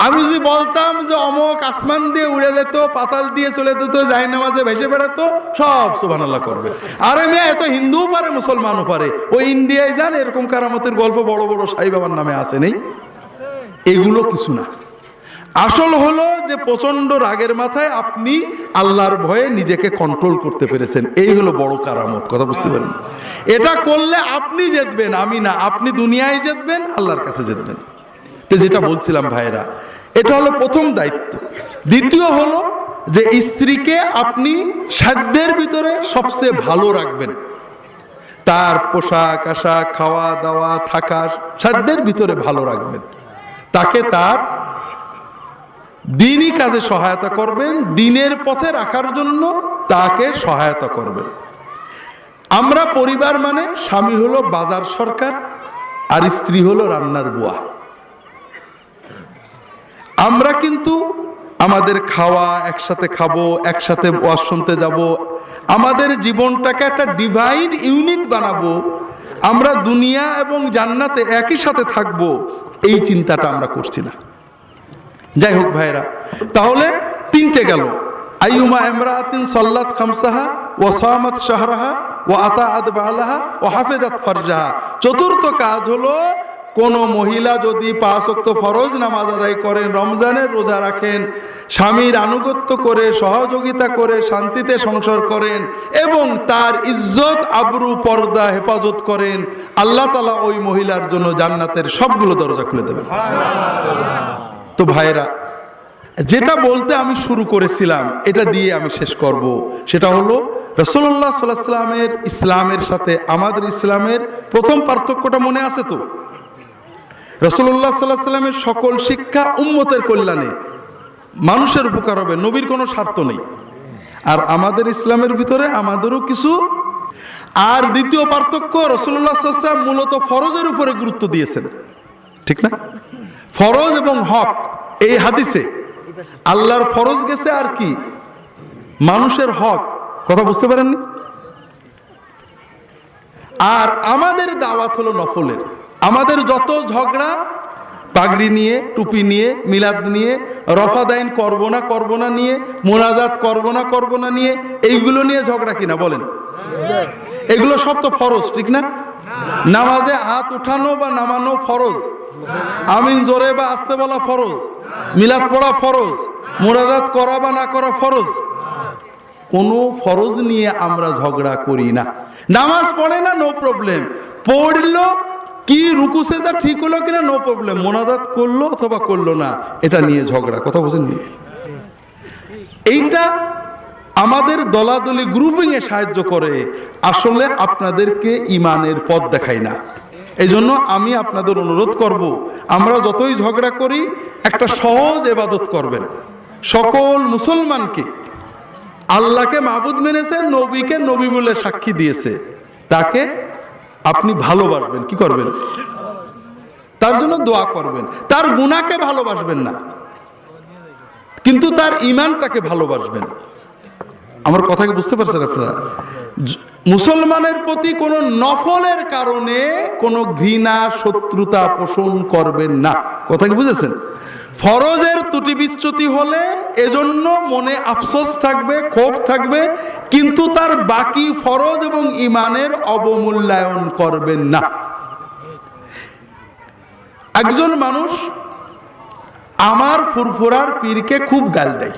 আমি যদি বলতাম যে অমক আসমান দিয়ে উড়ে যেত, পাতাল দিয়ে চলে যেত, জাহান্নামে ভেসে বেড়াতো, সব সুবহানাল্লাহ করবে। আরে মেয়ে, এত হিন্দুও পারে, মুসলমানও পারে। ওই ইন্ডিয়ায় যান, এরকম কারামতের গল্প বড় বড় সাই বাবার নামে আছে, নেই? এগুলো কিছু না। আসল হলো যে প্রচন্ড রাগের মাথায় আপনি আল্লাহর ভয়ে নিজেকে কন্ট্রোল করতে পেরেছেন, এই হলো বড় কারামত। কথা বুঝতে পারেন? এটা করলে আপনি জিতবেন, আমি না। আপনি দুনিয়ায় জিতবেন, আল্লাহর কাছে জিতবেন। যেটা বলছিলাম ভাইরা, এটা হলো প্রথম দায়িত্ব। দ্বিতীয় হলো যে স্ত্রীকে আপনি সাধ্যের ভিতরে সবচেয়ে ভালো রাখবেন। তার পোশাক আশাক, খাওয়া দাওয়া, থাকা সাধ্যের ভিতরে ভালো রাখবেন। তাকে তার দ্বীনি কাজে সহায়তা করবেন, দ্বীনের পথে রাখার জন্য তাকে সহায়তা করবেন। আমরা পরিবার মানে স্বামী হলো বাজার সরকার, আর স্ত্রী হলো রান্নার বুয়া। আমরা কিন্তু আমাদের খাওয়া, একসাথে খাবো, একসাথে ওয়াজ শুনতে যাব, আমাদের জীবনটাকে একটা ডিভাইন ইউনিট বানাবো, আমরা দুনিয়া এবং জান্নাতে একই সাথে থাকবো, এই চিন্তাটা আমরা করছি না। যাই হোক ভাইরা, তাহলে 3টে গেল। আইয়ুমা ইমরাআতিন সাল্লাত খামসাহা ওয়া সামাত শাহরাহা ওয়া আতাআত বালাহা ওয়া হাফিজাত ফারজাহা। চতুর্থ কাজ হলো, কোন মহিলা যদি 5 ওয়াক্ত ফরজ নামাজ আদায় করেন, রমজানের রোজা রাখেন, স্বামীর আনুগত্য করে, সহযোগিতা করে, শান্তিতে সংসার করেন এবং তার ইজ্জত, আবরু, পর্দা হেফাজত করেন, আল্লাহ তাআলা ওই মহিলার জন্য জান্নাতের সবগুলো দরজা খুলে দেবেন। তো ভাইরা, যেটা বলতে আমি শুরু করেছিলাম, এটা দিয়ে আমি শেষ করব। সেটা হলো রাসূলুল্লাহ সাল্লাল্লাহু আলাইহি ওয়াসাল্লামের ইসলামের সাথে আমাদের ইসলামের প্রথম পার্থক্যটা মনে আছে তো? রাসূলুল্লাহ সাল্লাল্লাহু আলাইহি ওয়াসাল্লামের সকল শিক্ষা উম্মতের কল্যাণে, মানুষের উপকার হবে, নবীর কোনো স্বার্থ নেই। আর আমাদের ইসলামের ভিতরে আমাদেরও কিছু। আর দ্বিতীয় পার্থক্য, রাসূলুল্লাহ সাল্লাল্লাহু আলাইহি ওয়াসাল্লাম মূলত ফরজের উপরে গুরুত্ব দিয়েছেন, ঠিক না? ফরজ এবং হক, এই হাদিসে আল্লাহর ফরজ গেছে, আর কি মানুষের হক। কথা বুঝতে পারেননি? আর আমাদের দাওয়াত হলো নফলের। আমাদের যত ঝগড়া, পাগড়ি নিয়ে, টুপি নিয়ে, মিলাদ নিয়ে, রফাদাইন করব না নিয়ে, মোনাজাত করব না নিয়ে, এইগুলো নিয়ে ঝগড়া কিনা বলেন? এগুলো সব তো ফরজ, ঠিক না? নামাজে হাত উঠানো বা নামানো ফরজ, আমিন জোরে বা আস্তে বলা ফরজ, মিলাদ পড়া ফরজ, মোনাজাত করা বা না করা ফরজ। কোনো ফরজ নিয়ে আমরা ঝগড়া করি না। নামাজ পড়ে না, নো প্রবলেম। পড়লো কি, রুকু সেজদা ঠিক হলো কিনা, নো প্রবলেম। মোনাজাত করলো অথবা করলো না, এটা নিয়ে ঝগড়া। কথা বুঝেননি? এইটা আমাদের দলাদলি গ্রুপিং এ সাহায্য করে, আসলে আপনাদেরকে ইমানের পথ দেখায় না। এই জন্য আমি আপনাদের অনুরোধ করব, আমরা যতই ঝগড়া করি একটা সহজ ইবাদত করবেন। সকল মুসলমানকে আল্লাহকে মাবুদ মেনেছে, নবীকে নবী বলে সাক্ষী দিয়েছে, তাকে আপনি ভালোবাসবেন। কি করবেন? তার জন্য দোয়া করবেন। তার গুনাহকে ভালোবাসবেন না, কিন্তু তার ঈমানটাকে ভালোবাসবেন। আমার কথাকে বুঝতে পারছেন আপনারা? মুসলমানের প্রতি কোনো নফলের কারণে কোনো ঘৃণা শত্রুতা পোষণ করবেন না। কথা কি বুঝেছেন? ফরজের ত্রুটি বিচ্যুতি হলে এজন্য মনে আফসোস থাকবে, ক্ষোভ থাকবে, কিন্তু তার বাকি ফরজ এবং ঈমানের অবমূল্যায়ন করবেন না। একজন মানুষ আমার ফুরফুরার পীরকে খুব গাল দেয়,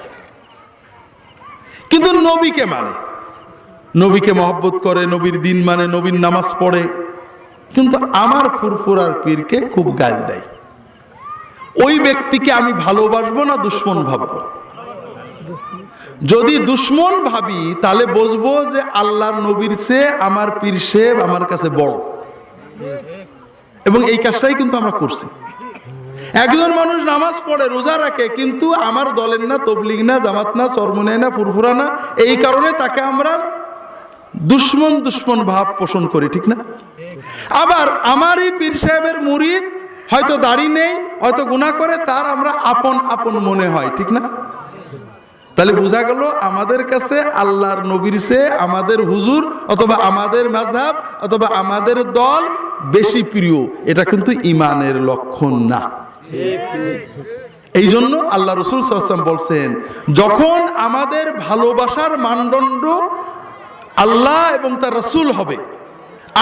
কিন্তু নবীকে মানে, নবীকে মহব্বত করে, নবীর দিন মানে, নবীর নামাজ পড়ে, কিন্তু আমার ফুরফুরার পীরকে খুব গাল দেয়। ওই ব্যক্তিকে আমি ভালোবাসবো না দুশ্মন ভাববো? যদি দুশ্মন ভাবি তাহলে বুঝবো যে আল্লাহর নবীর চেয়ে আমার পীর সাহেব আমার কাছে বড়, এবং এই কাজটাই কিন্তু আমরা করছি। একজন মানুষ নামাজ পড়ে, রোজা রাখে, কিন্তু আমার দলের না, তবলিগ না, জামাত না, চরমনাই না, ফুরফুরা না, এই কারণে তাকে আমরা দুশ্মন দুশ্মন ভাব পোষণ করি, ঠিক না? আবার আমারই পীর সাহেবের মুরিদ হয়তো দাড়ি নেই, হয়তো গুনাহ করে, তার আমরা আপন আপন মনে হয়, ঠিক না? তাহলে বোঝা গেল আমাদের কাছে আল্লাহর নবীর চেয়ে আমাদের হুজুর অথবা আমাদের মাযহাব অথবা আমাদের দল বেশি প্রিয়। এটা কিন্তু ঈমানের লক্ষণ না। এই জন্য আল্লাহ রাসূল সাল্লাল্লাহু আলাইহি ওয়াসাল্লাম বলছেন, যখন আমাদের ভালোবাসার মানদণ্ড আল্লাহ এবং তার রাসূল হবে,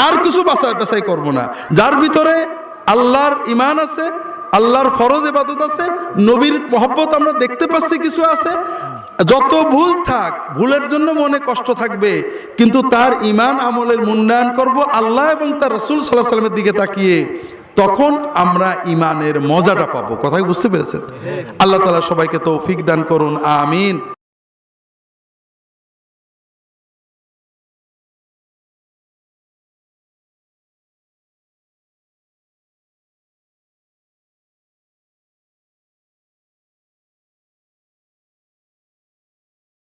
আর কিছু বাছাই করব না। যার ভিতরে আল্লাহর ঈমান আছে, আল্লাহর ফরজ ইবাদত আছে, নবীর মহব্বত আমরা দেখতে পাচ্ছি কিছু আছে, যত ভুল থাক, ভুলের জন্য মনে কষ্ট থাকবে, কিন্তু তার ঈমান আমলের মূল্যায়ন করব আল্লাহ এবং তার রাসূল সাল্লাল্লাহু আলাইহি ওয়াসাল্লামের দিকে তাকিয়ে, তখন আমরা ঈমানের মজাটা পাবো। কথা বুঝতে পেরেছেন? আল্লাহ তাআলা সবাইকে তৌফিক দান করুন, আমিন।